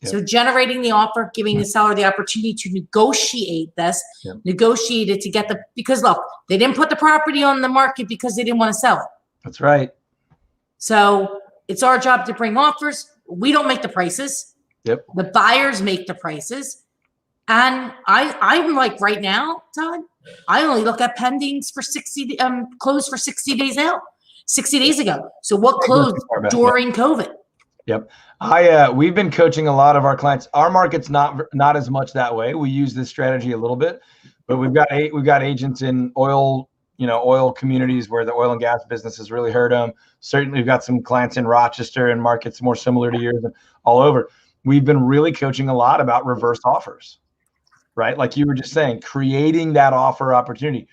Yep. So generating the offer, giving the seller the opportunity to negotiate this, negotiate it to get because look, they didn't put the property on the market because they didn't want to sell it. That's right. So it's our job to bring offers. We don't make the prices. Yep. The buyers make the prices. And I'm like right now, Todd, I only look at pendings for closed for 60 days out, 60 days ago. So what closed during COVID? Yep. We've been coaching a lot of our clients. Our market's not as much that way. We use this strategy a little bit, but we've got agents in oil oil communities where the oil and gas business has really hurt them. Certainly, we've got some clients in Rochester and markets more similar to yours and all over. We've been really coaching a lot about reverse offers, right? Like you were just saying, creating that offer opportunity,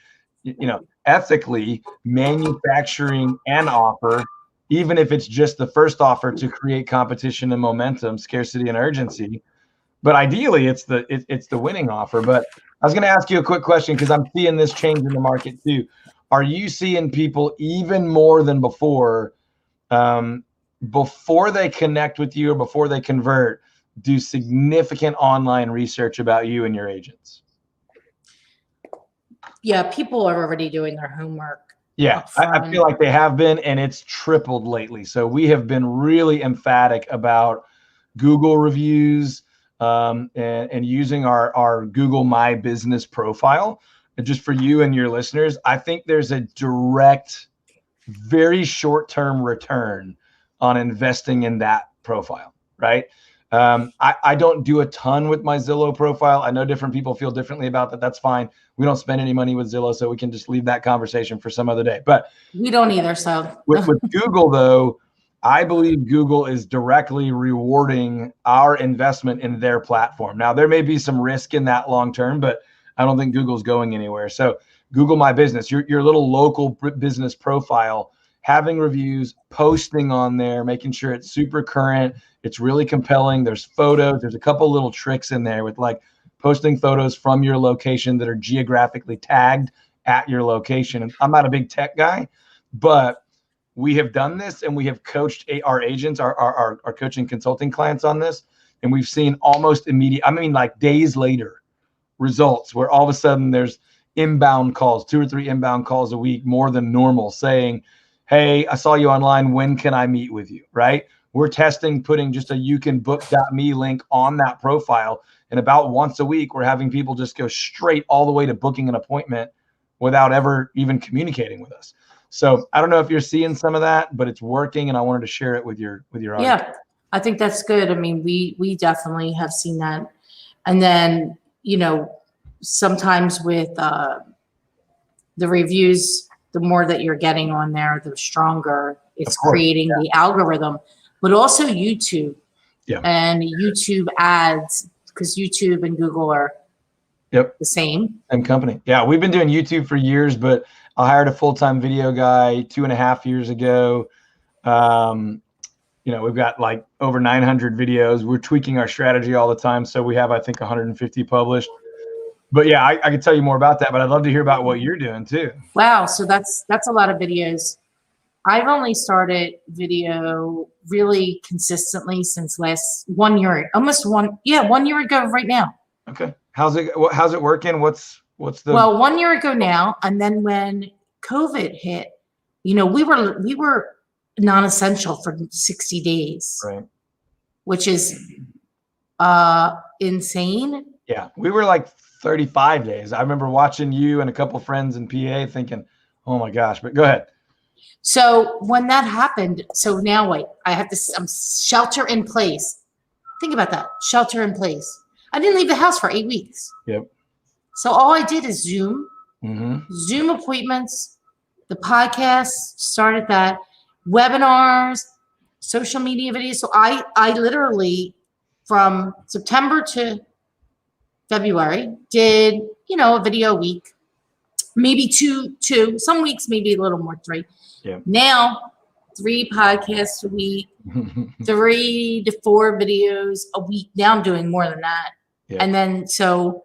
ethically manufacturing an offer, even if it's just the first offer to create competition and momentum, scarcity and urgency. But ideally, it's the winning offer. But I was going to ask you a quick question because I'm seeing this change in the market too. Are you seeing people even more than before they connect with you or before they convert, do significant online research about you and your agents? Yeah, people are already doing their homework. Yeah, I feel like they have been, and it's tripled lately. So we have been really emphatic about Google reviews and using our Google My Business profile. And just for you and your listeners, I think there's a direct, very short-term return on investing in that profile, right? I don't do a ton with my Zillow profile. I know different people feel differently about that. That's fine. We don't spend any money with Zillow, so we can just leave that conversation for some other day. But we don't either. So with Google, though, I believe Google is directly rewarding our investment in their platform. Now, there may be some risk in that long term, but I don't think Google's going anywhere. So Google My Business, your little local business profile, having reviews, posting on there, making sure it's super current, it's really compelling. There's photos. There's a couple little tricks in there with like posting photos from your location that are geographically tagged at your location. And I'm not a big tech guy, but we have done this and we have coached our agents, our coaching consulting clients on this. And we've seen almost immediate, like days later, results where all of a sudden there's inbound calls, 2 or 3 inbound calls a week, more than normal, saying, hey, I saw you online. When can I meet with you? Right? We're testing putting just a youcanbook.me link on that profile. And about once a week, we're having people just go straight all the way to booking an appointment without ever even communicating with us. So I don't know if you're seeing some of that, but it's working. And I wanted to share it with your audience. Yeah, I think that's good. I mean, we definitely have seen that. And then, sometimes with the reviews, the more that you're getting on there, the stronger it's creating the algorithm, but also YouTube and YouTube ads, because YouTube and Google are the same company. Yeah, we've been doing YouTube for years, but I hired a full-time video guy 2.5 years ago. We've got like over 900 videos. We're tweaking our strategy all the time. So we have, I think, 150 published. But yeah, I can tell you more about that, but I'd love to hear about what you're doing too. Wow. So that's a lot of videos. I've only started video really consistently since last 1 year, almost 1 year ago right now. Okay. How's it working? What's the? Well, 1 year ago now. And then when COVID hit, we were non-essential for 60 days, right? Which is insane. Yeah. We were like 35 days. I remember watching you and a couple of friends in PA thinking, oh my gosh, but go ahead. So when that happened, so now wait, I'm shelter in place. Think about that, shelter in place. I didn't leave the house for 8 weeks. Yep. So all I did is Zoom appointments, the podcast, started that, webinars, social media videos. So I literally from September to February did, a video a week, maybe two, some weeks, maybe a little more, 3. Yeah. Now, 3 podcasts a week, 3 to 4 videos a week. Now I'm doing more than that. Yeah. And then, so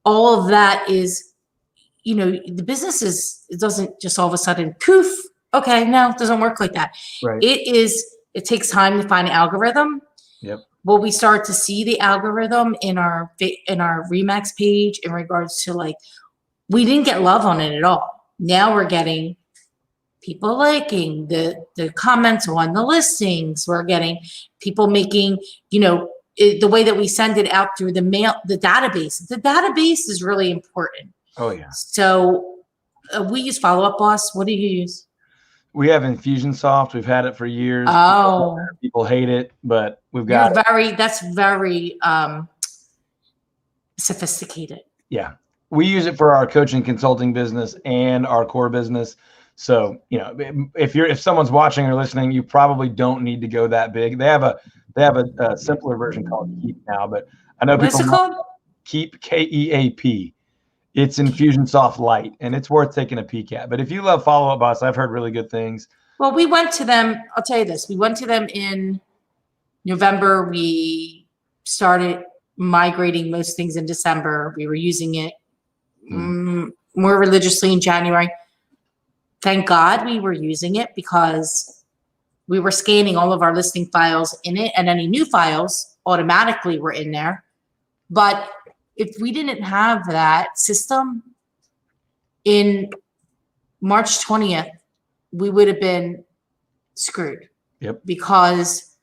all of that is, the business it doesn't just all of a sudden poof. Okay. No, it doesn't work like that. Right. It takes time to find an algorithm. Yep. Will we start to see the algorithm in our Remax page in regards to we didn't get love on it at all. Now we're getting people liking the comments on the listings. We're getting people making, the way that we send it out through the mail, the database. The database is really important. Oh yeah. So we use Follow Up Boss. What do you use? We have Infusionsoft. We've had it for years. Oh, people hate it, but we've got that's very sophisticated. Yeah. we use it for our coaching consulting business and our core business. So, if someone's watching or listening, you probably don't need to go that big. They have a simpler version called Keep now, but I know What's people it called? Keep, KEAP. It's Infusionsoft Lite, and it's worth taking a peek at. But if you love Follow Up Boss, I've heard really good things. Well, we went to them. I'll tell you this. We went to them in November. We started migrating most things in December. We were using it more religiously in January. Thank God we were using it because we were scanning all of our listing files in it, and any new files automatically were in there. But if we didn't have that system in March 20th, we would have been screwed. Yep. Because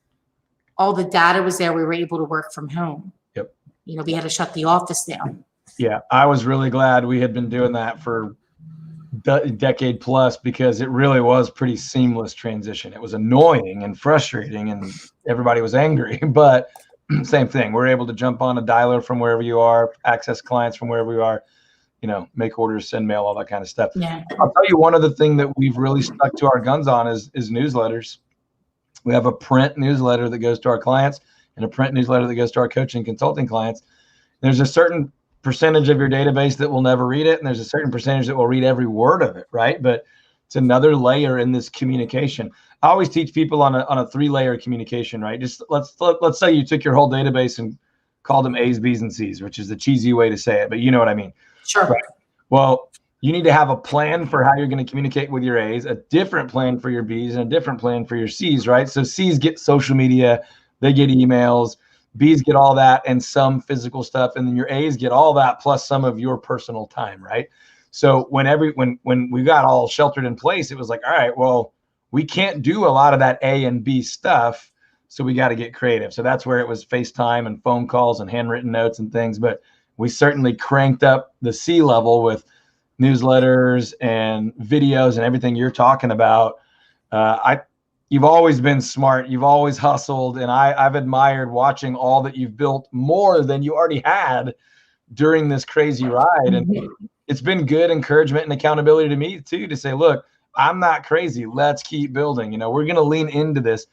all the data was there. We were able to work from home. Yep. We had to shut the office down. Yeah. I was really glad we had been doing that for a decade plus, because it really was pretty seamless transition. It was annoying and frustrating and everybody was angry, but same thing. We're able to jump on a dialer from wherever you are, access clients from wherever you are, make orders, send mail, all that kind of stuff. Yeah. I'll tell you, one other thing that we've really stuck to our guns on is newsletters. We have a print newsletter that goes to our clients and a print newsletter that goes to our coaching consulting clients. There's a certain percentage of your database that will never read it, and there's a certain percentage that will read every word of it, right? But it's another layer in this communication. I always teach people on a 3-layer communication, right? Just let's say you took your whole database and called them A's, B's, and C's, which is the cheesy way to say it, but you know what I mean. Sure. Right. Well, you need to have a plan for how you're going to communicate with your A's, a different plan for your B's, and a different plan for your C's, right? So C's get social media, they get emails, B's get all that and some physical stuff, and then your A's get all that plus some of your personal time, right? So when we got all sheltered in place, it was like, all right, well, we can't do a lot of that A and B stuff, so we got to get creative. So that's where it was FaceTime and phone calls and handwritten notes and things, but we certainly cranked up the C level with newsletters and videos and everything you're talking about. You've always been smart. You've always hustled. And I've admired watching all that you've built more than you already had during this crazy ride. And it's been good encouragement and accountability to me too, to say, look, I'm not crazy. Let's keep building. We're going to lean into this.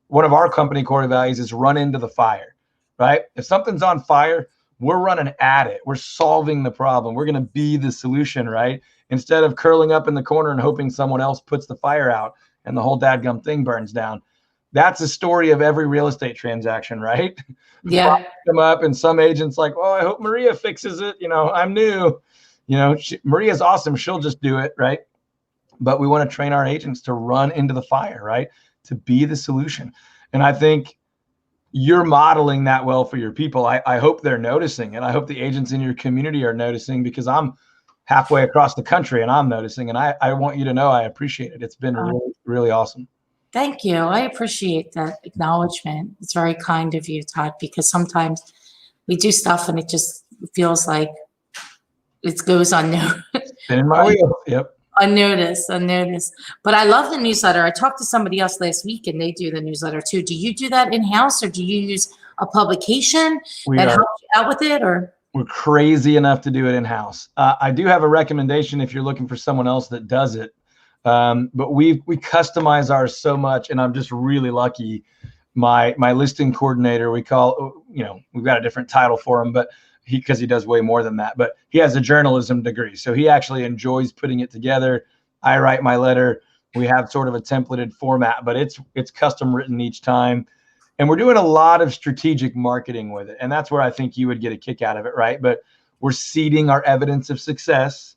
One of our company core values is run into the fire, right? If something's on fire, we're running at it. We're solving the problem. We're going to be the solution, right? Instead of curling up in the corner and hoping someone else puts the fire out and the whole dadgum thing burns down. That's the story of every real estate transaction, right? Yeah. Come up and some agent's like, oh, I hope Maria fixes it. I'm new. Maria's awesome. She'll just do it, right? But we want to train our agents to run into the fire, right? To be the solution. And I think you're modeling that well for your people. I hope they're noticing, and I hope the agents in your community are noticing, because I'm halfway across the country and I'm noticing, and I want you to know I appreciate it. It's been really, really awesome. Thank you. I appreciate that acknowledgement. It's very kind of you, Todd, because sometimes we do stuff and it just feels like it goes unnoticed. In my wheel. Yep. Unnoticed. But I love the newsletter. I talked to somebody else last week and they do the newsletter too. Do you do that in-house, or do you use a publication that helps you out with it? Or we're crazy enough to do it in-house. I do have a recommendation if you're looking for someone else that does it. But we customize ours so much, and I'm just really lucky. My listing coordinator, we've got a different title for him, but because he does way more than that, but he has a journalism degree. So he actually enjoys putting it together. I write my letter. We have sort of a templated format, but it's custom written each time. And we're doing a lot of strategic marketing with it. And that's where I think you would get a kick out of it, right? But we're seeding our evidence of success.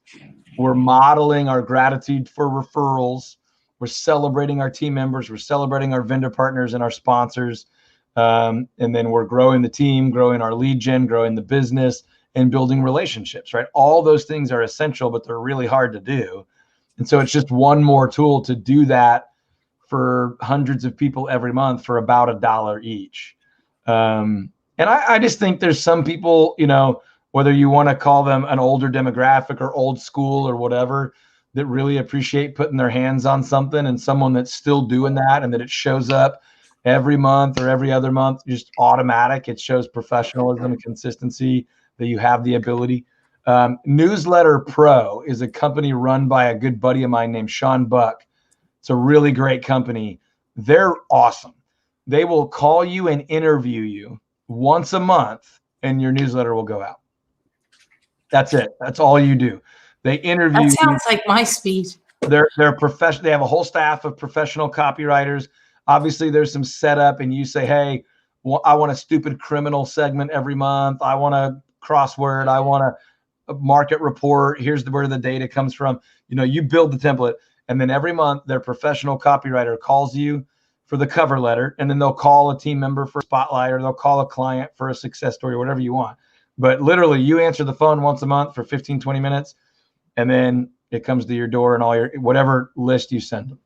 We're modeling our gratitude for referrals. We're celebrating our team members. We're celebrating our vendor partners and our sponsors. And then we're growing the team, growing our lead gen, growing the business, and building relationships, right? All those things are essential, but they're really hard to do. And so it's just one more tool to do that for hundreds of people every month for about $1 each. And I just think there's some people, whether you want to call them an older demographic or old school or whatever, that really appreciate putting their hands on something, and someone that's still doing that and that it shows up every month or every other month, just automatic. It shows professionalism and consistency that you have the ability. Newsletter Pro is a company run by a good buddy of mine named Sean Buck. It's a really great company. They're awesome. They will call you and interview you once a month, and your newsletter will go out. That's it. That's all you do. They interview you. That sounds like my speed. They're professional. They have a whole staff of professional copywriters. Obviously, there's some setup, and you say, "Hey, I want a stupid criminal segment every month. I want a crossword. I want a market report. Here's where the data comes from." You build the template, and then every month, their professional copywriter calls you for the cover letter, and then they'll call a team member for a spotlight, or they'll call a client for a success story, whatever you want. But literally, you answer the phone once a month for 15, 20 minutes, and then it comes to your door and all your whatever list you send them.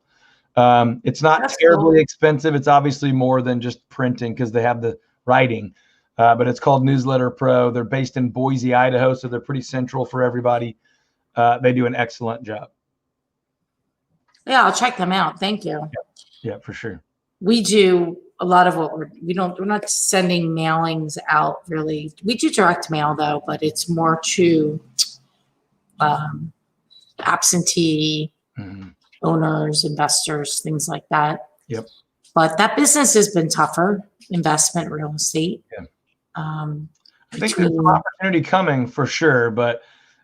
It's not That's terribly cool. expensive. It's obviously more than just printing because they have the writing, but it's called Newsletter Pro. They're based in Boise, Idaho, so they're pretty central for everybody. They do an excellent job. Yeah, I'll check them out. Thank you. Yeah, for sure. We do a lot of what we're not sending mailings out really. We do direct mail though, but it's more to absentee owners, investors, things like that. Yep. But that business has been tougher, investment real estate. Yeah. I think there's an opportunity coming for sure, but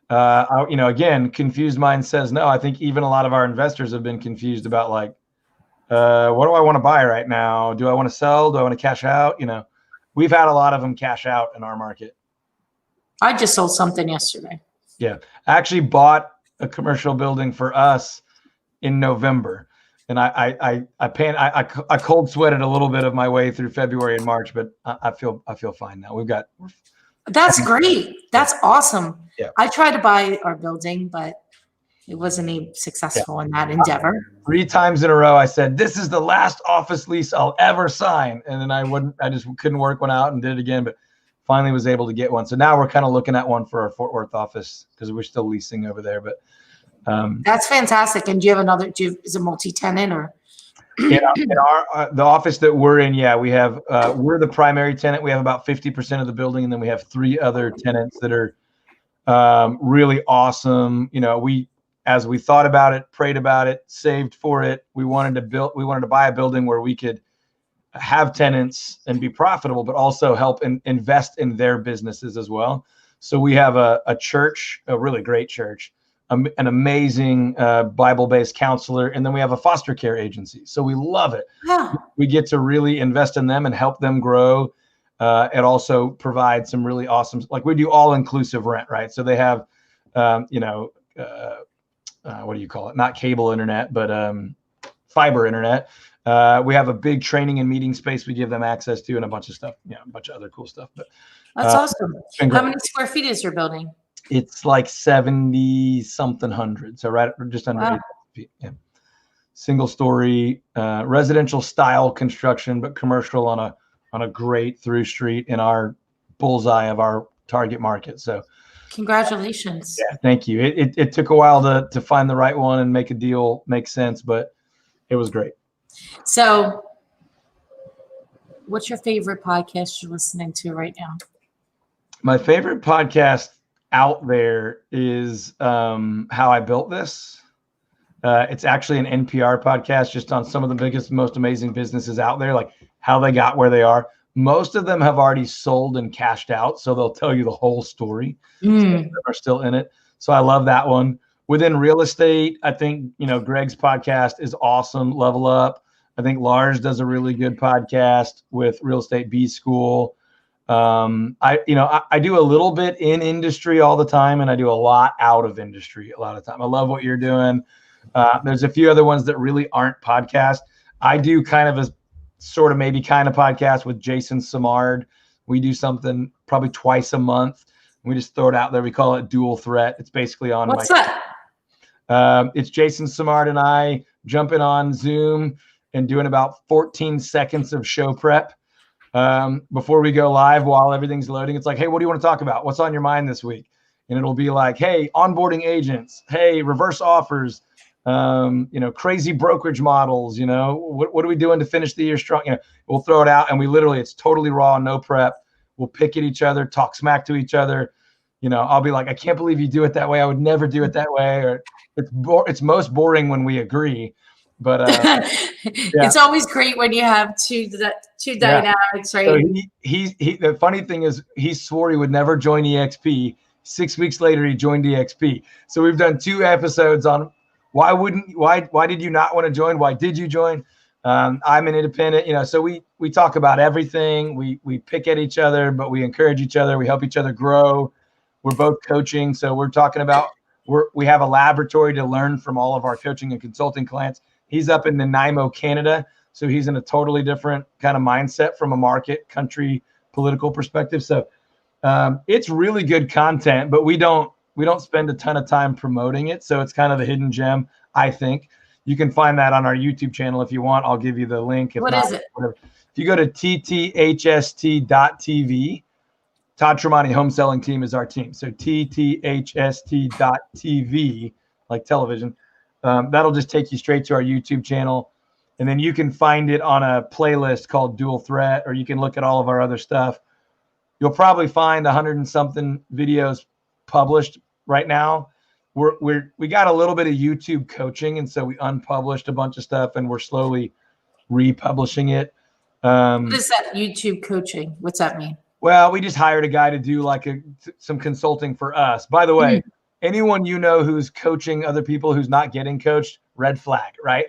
again, confused mind says no. I think even a lot of our investors have been confused about like, what do I want to buy right now? Do I want to sell? Do I want to cash out? We've had a lot of them cash out in our market. I just sold something yesterday. Yeah. I actually bought a commercial building for us in November. And I cold sweated a little bit of my way through February and March, but I feel fine now. That's great. That's awesome. Yeah. I tried to buy our building, but it wasn't successful in that endeavor. 3 times in a row, I said, "This is the last office lease I'll ever sign." And then I just couldn't work one out and did it again, but finally was able to get one. So now we're kind of looking at one for our Fort Worth office because we're still leasing over there. But that's fantastic. And do you have another? Is it multi-tenant or? in our the office that we're in, yeah, we have we're the primary tenant. We have about 50% of the building, and then we have 3 other tenants that are really awesome. As we thought about it, prayed about it, saved for it, we wanted to buy a building where we could have tenants and be profitable, but also help and invest in their businesses as well. So we have a church, a really great church, an amazing Bible-based counselor, and then we have a foster care agency. So we love it. Yeah. We get to really invest in them and help them grow, and also provide some really awesome, like we do all-inclusive rent, right? So they have, what do you call it? Not cable internet, but fiber internet. We have a big training and meeting space we give them access to, and a bunch of stuff, a bunch of other cool stuff. But that's awesome. How many square feet is your building? It's like 70 something hundred. So right just under 8 feet. Yeah. Single story, residential style construction, but commercial on a great through street in our bullseye of our target market. So congratulations. Yeah, thank you. It took a while to find the right one and make a deal make sense, but it was great. So what's your favorite podcast you're listening to right now? My favorite podcast out there is How I Built This. It's actually an NPR podcast just on some of the biggest, most amazing businesses out there, like how they got where they are. Most of them have already sold and cashed out, so they'll tell you the whole story. Some of them are still in it. So I love that one. Within real estate, I think, Greg's podcast is awesome. Level Up. I think Lars does a really good podcast with Real Estate B School. I do a little bit in industry all the time, and I do a lot out of industry a lot of time. I love what you're doing. There's a few other ones that really aren't podcasts. I do kind of a sort of maybe kind of podcast with Jason Samard. We do something probably twice a month. We just throw it out there. We call it Dual Threat. It's basically on. What's that? It's Jason Samard and I jumping on Zoom and doing about 14 seconds of show prep before we go live while everything's loading. It's like, hey, what do you want to talk about? What's on your mind this week? And it'll be like, hey, onboarding agents. Hey, reverse offers. Crazy brokerage models. What are we doing to finish the year strong? We'll throw it out, and it's totally raw, no prep. We'll pick at each other, talk smack to each other, I'll be like, I can't believe you do it that way. I would never do it that way. Or it's most boring when we agree. But it's always great when you have two dynamics, right? So the funny thing is, he swore he would never join EXP. 6 weeks later, he joined EXP. So we've done 2 episodes on why did you not want to join? Why did you join? I'm an independent, so we talk about everything. We pick at each other, but we encourage each other. We help each other grow. We're both coaching. So we're talking about, we have a laboratory to learn from all of our coaching and consulting clients. He's up in Nanaimo, Canada. So he's in a totally different kind of mindset from a market, country, political perspective. So it's really good content, but we don't spend a ton of time promoting it. So it's kind of the hidden gem, I think. You can find that on our YouTube channel if you want. I'll give you the link. What is it? Whatever. If you go to tthst.tv, Todd Tramonte Home Selling Team is our team. So tthst.tv, like television. That'll just take you straight to our YouTube channel. And then you can find it on a playlist called Dual Threat, or you can look at all of our other stuff. You'll probably find 100 and something videos published right now. We got a little bit of YouTube coaching, and so we unpublished a bunch of stuff, and we're slowly republishing it. What is that YouTube coaching? What's that mean? Well, we just hired a guy to do some consulting for us. By the way, anyone who's coaching other people who's not getting coached, red flag, right?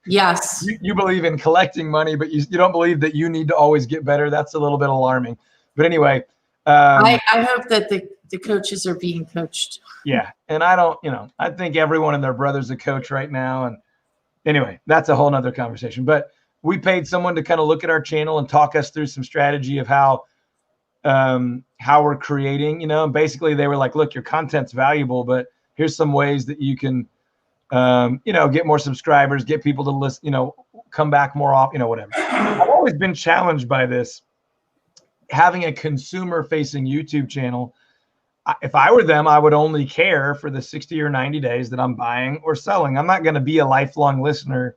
Yes, you believe in collecting money, but you don't believe that you need to always get better. That's a little bit alarming. But anyway, I hope that the coaches are being coached. Yeah. And I think everyone and their brother's a coach right now. And anyway, that's a whole nother conversation. But we paid someone to kind of look at our channel and talk us through some strategy of how we're creating, and basically they were like, look, your content's valuable, but here's some ways that you can, get more subscribers, get people to listen, come back more often, whatever. I've always been challenged by this, having a consumer facing YouTube channel. If I were them, I would only care for the 60 or 90 days that I'm buying or selling. I'm not going to be a lifelong listener.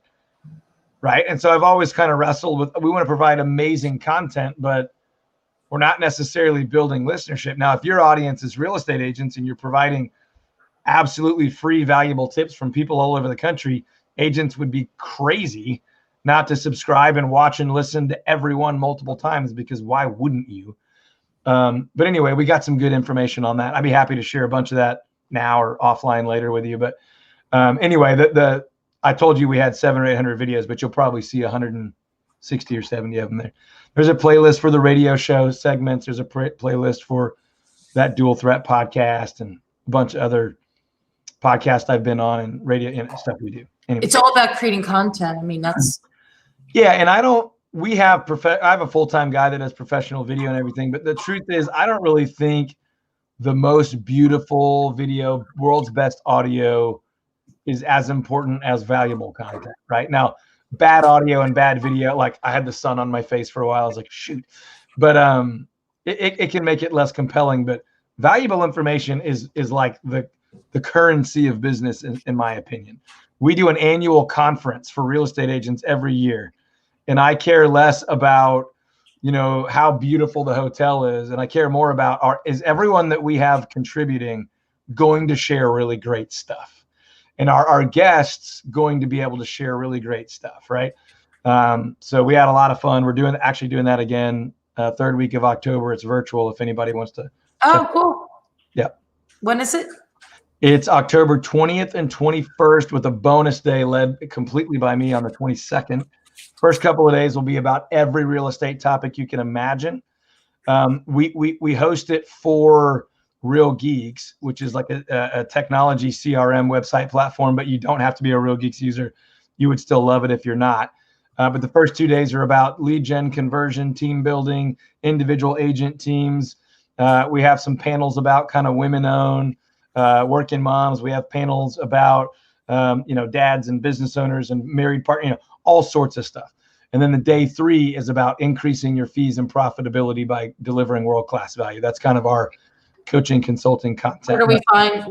Right. And so I've always kind of wrestled with, we want to provide amazing content, but we're not necessarily building listenership. Now, if your audience is real estate agents and you're providing absolutely free, valuable tips from people all over the country, agents would be crazy not to subscribe and watch and listen to everyone multiple times, because why wouldn't you? But anyway, we got some good information on that. I'd be happy to share a bunch of that now or offline later with you. But anyway, I told you we had 700 or 800 videos, but you'll probably see 160 or 70 of them there. There's a playlist for the radio show segments. There's a playlist for that Dual Threat podcast and a bunch of other podcasts I've been on and radio stuff we do. Anyway. It's all about creating content. I mean, that's. Yeah. And I have a full-time guy that does professional video and everything, but the truth is I don't really think the most beautiful video, world's best audio is as important as valuable content right now. Bad audio and bad video. Like I had the sun on my face for a while. I was like, shoot, but it can make it less compelling, but valuable information is like the currency of business in my opinion. We do an annual conference for real estate agents every year. And I care less about, how beautiful the hotel is. And I care more about is everyone that we have contributing going to share really great stuff? And our guests going to be able to share really great stuff, right? So we had a lot of fun. We're actually doing that again, third week of October. It's virtual if anybody wants to. Oh, cool. Yeah. When is it? It's October 20th and 21st with a bonus day led completely by me on the 22nd. First couple of days will be about every real estate topic you can imagine. We host it for Real Geeks, which is like a technology CRM website platform, but you don't have to be a Real Geeks user. You would still love it if you're not. But the first 2 days are about lead gen, conversion, team building, individual agent teams. We have some panels about kind of women-owned, working moms. We have panels about, dads and business owners and married partners, all sorts of stuff. And then the day 3 is about increasing your fees and profitability by delivering world-class value. That's kind of our coaching consulting content. Where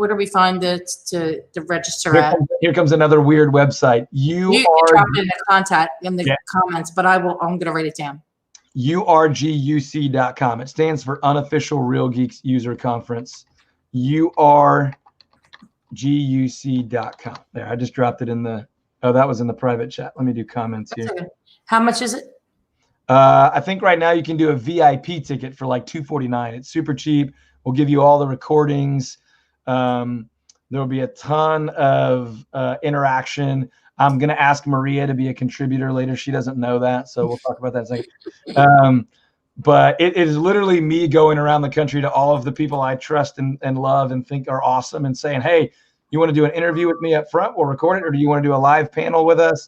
do we find to register at? Here comes another weird website. You drop it in the contact in the comments, but I'm going to write it down. urguc.com. It stands for Unofficial Real Geeks User Conference. urguc.com. There, I just dropped it in the, oh, that was in the private chat. Let me do comments here. Okay. How much is it? I think right now you can do a VIP ticket for like $249. It's super cheap. We'll give you all the recordings. There'll be a ton of interaction. I'm going to ask Maria to be a contributor later. She doesn't know that, so we'll talk about that in a second. But it is literally me going around the country to all of the people I trust and love and think are awesome and saying, hey, you want to do an interview with me up front? We'll record it. Or do you want to do a live panel with us?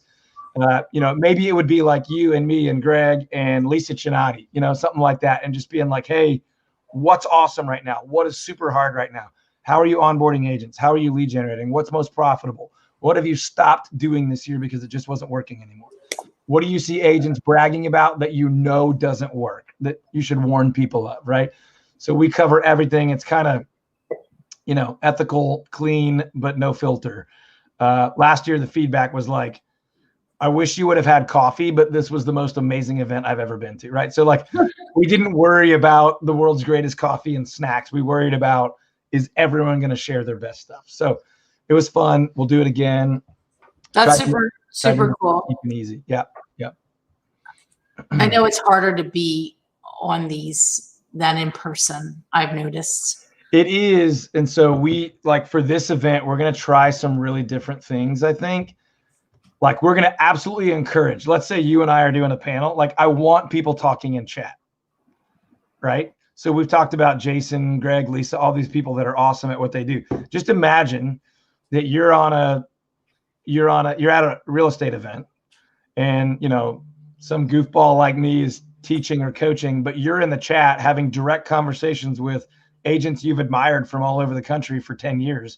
Maybe it would be like you and me and Greg and Lisa Chinati, something like that. And just being like, hey, what's awesome right now? What is super hard right now? How are you onboarding agents? How are you lead generating? What's most profitable? What have you stopped doing this year because it just wasn't working anymore? What do you see agents bragging about that doesn't work, that you should warn people of, right? So we cover everything. It's kind of, ethical, clean, but no filter. Last year, the feedback was like, I wish you would have had coffee, but this was the most amazing event I've ever been to, right? So like, we didn't worry about the world's greatest coffee and snacks. We worried about, is everyone going to share their best stuff? So it was fun. We'll do it again. That's super cool. Keep it easy. Yeah. I know it's harder to be on these than in person, I've noticed. It is. And so we, like, for this event, we're going to try some really different things, I think. Like, we're going to absolutely encourage, let's say you and I are doing a panel. Like, I want people talking in chat, right? So we've talked about Jason, Greg, Lisa, all these people that are awesome at what they do. Just imagine that you're at a real estate event and, some goofball like me is teaching or coaching, but you're in the chat having direct conversations with agents you've admired from all over the country for 10 years,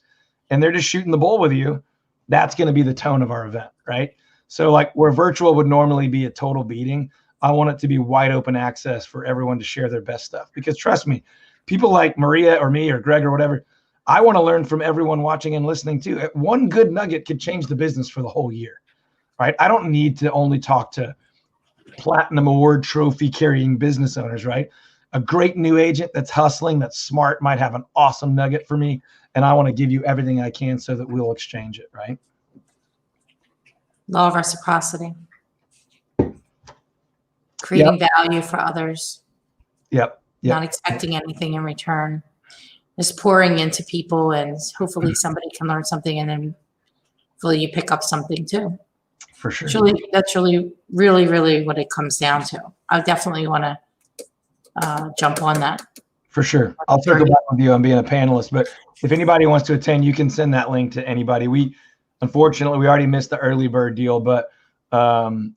and they're just shooting the bull with you. That's going to be the tone of our event, right? So like, where virtual would normally be a total beating, I want it to be wide open access for everyone to share their best stuff. Because trust me, people like Maria or me or Greg or whatever, I want to learn from everyone watching and listening too. One good nugget could change the business for the whole year, right? I don't need to only talk to platinum award trophy carrying business owners, right? A great new agent that's hustling, that's smart, might have an awesome nugget for me. And I want to give you everything I can so that we'll exchange it, right? Law of reciprocity. Creating value for others. Yep. Not expecting anything in return. Just pouring into people, and hopefully somebody can learn something, and then hopefully you pick up something too. For sure. That's really, really, really what it comes down to. I definitely want to jump on that. For sure. I'll circle back with you on being a panelist, but if anybody wants to attend, you can send that link to anybody. Unfortunately, we already missed the early bird deal, but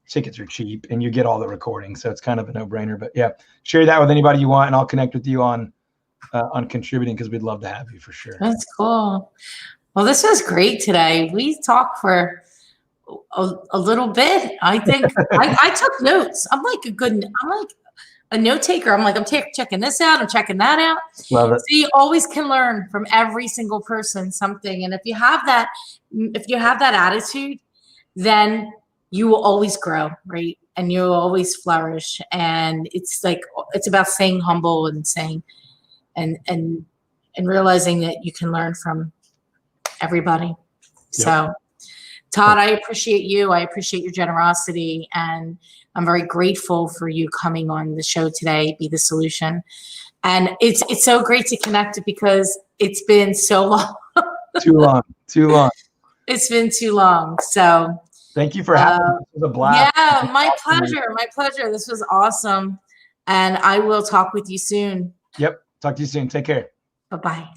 tickets are cheap and you get all the recordings. So it's kind of a no-brainer, but yeah, share that with anybody you want, and I'll connect with you on contributing, because we'd love to have you for sure. That's cool. Well, this was great today. We talked for a little bit. I think I took notes. I'm like a note taker. I'm like, I'm checking this out. I'm checking that out. Love it. So you always can learn from every single person something. And if you have that attitude, then you will always grow, right? And you'll always flourish. And it's about staying humble and saying, and realizing that you can learn from everybody. Yep. So Todd, I appreciate you. I appreciate your generosity, and I'm very grateful for you coming on the show today, Be the Solution. And it's so great to connect, because it's been so long. Too long. It's been too long. So thank you for having me. It was a blast. Yeah, my pleasure. This was awesome. And I will talk with you soon. Yep. Talk to you soon. Take care. Bye-bye.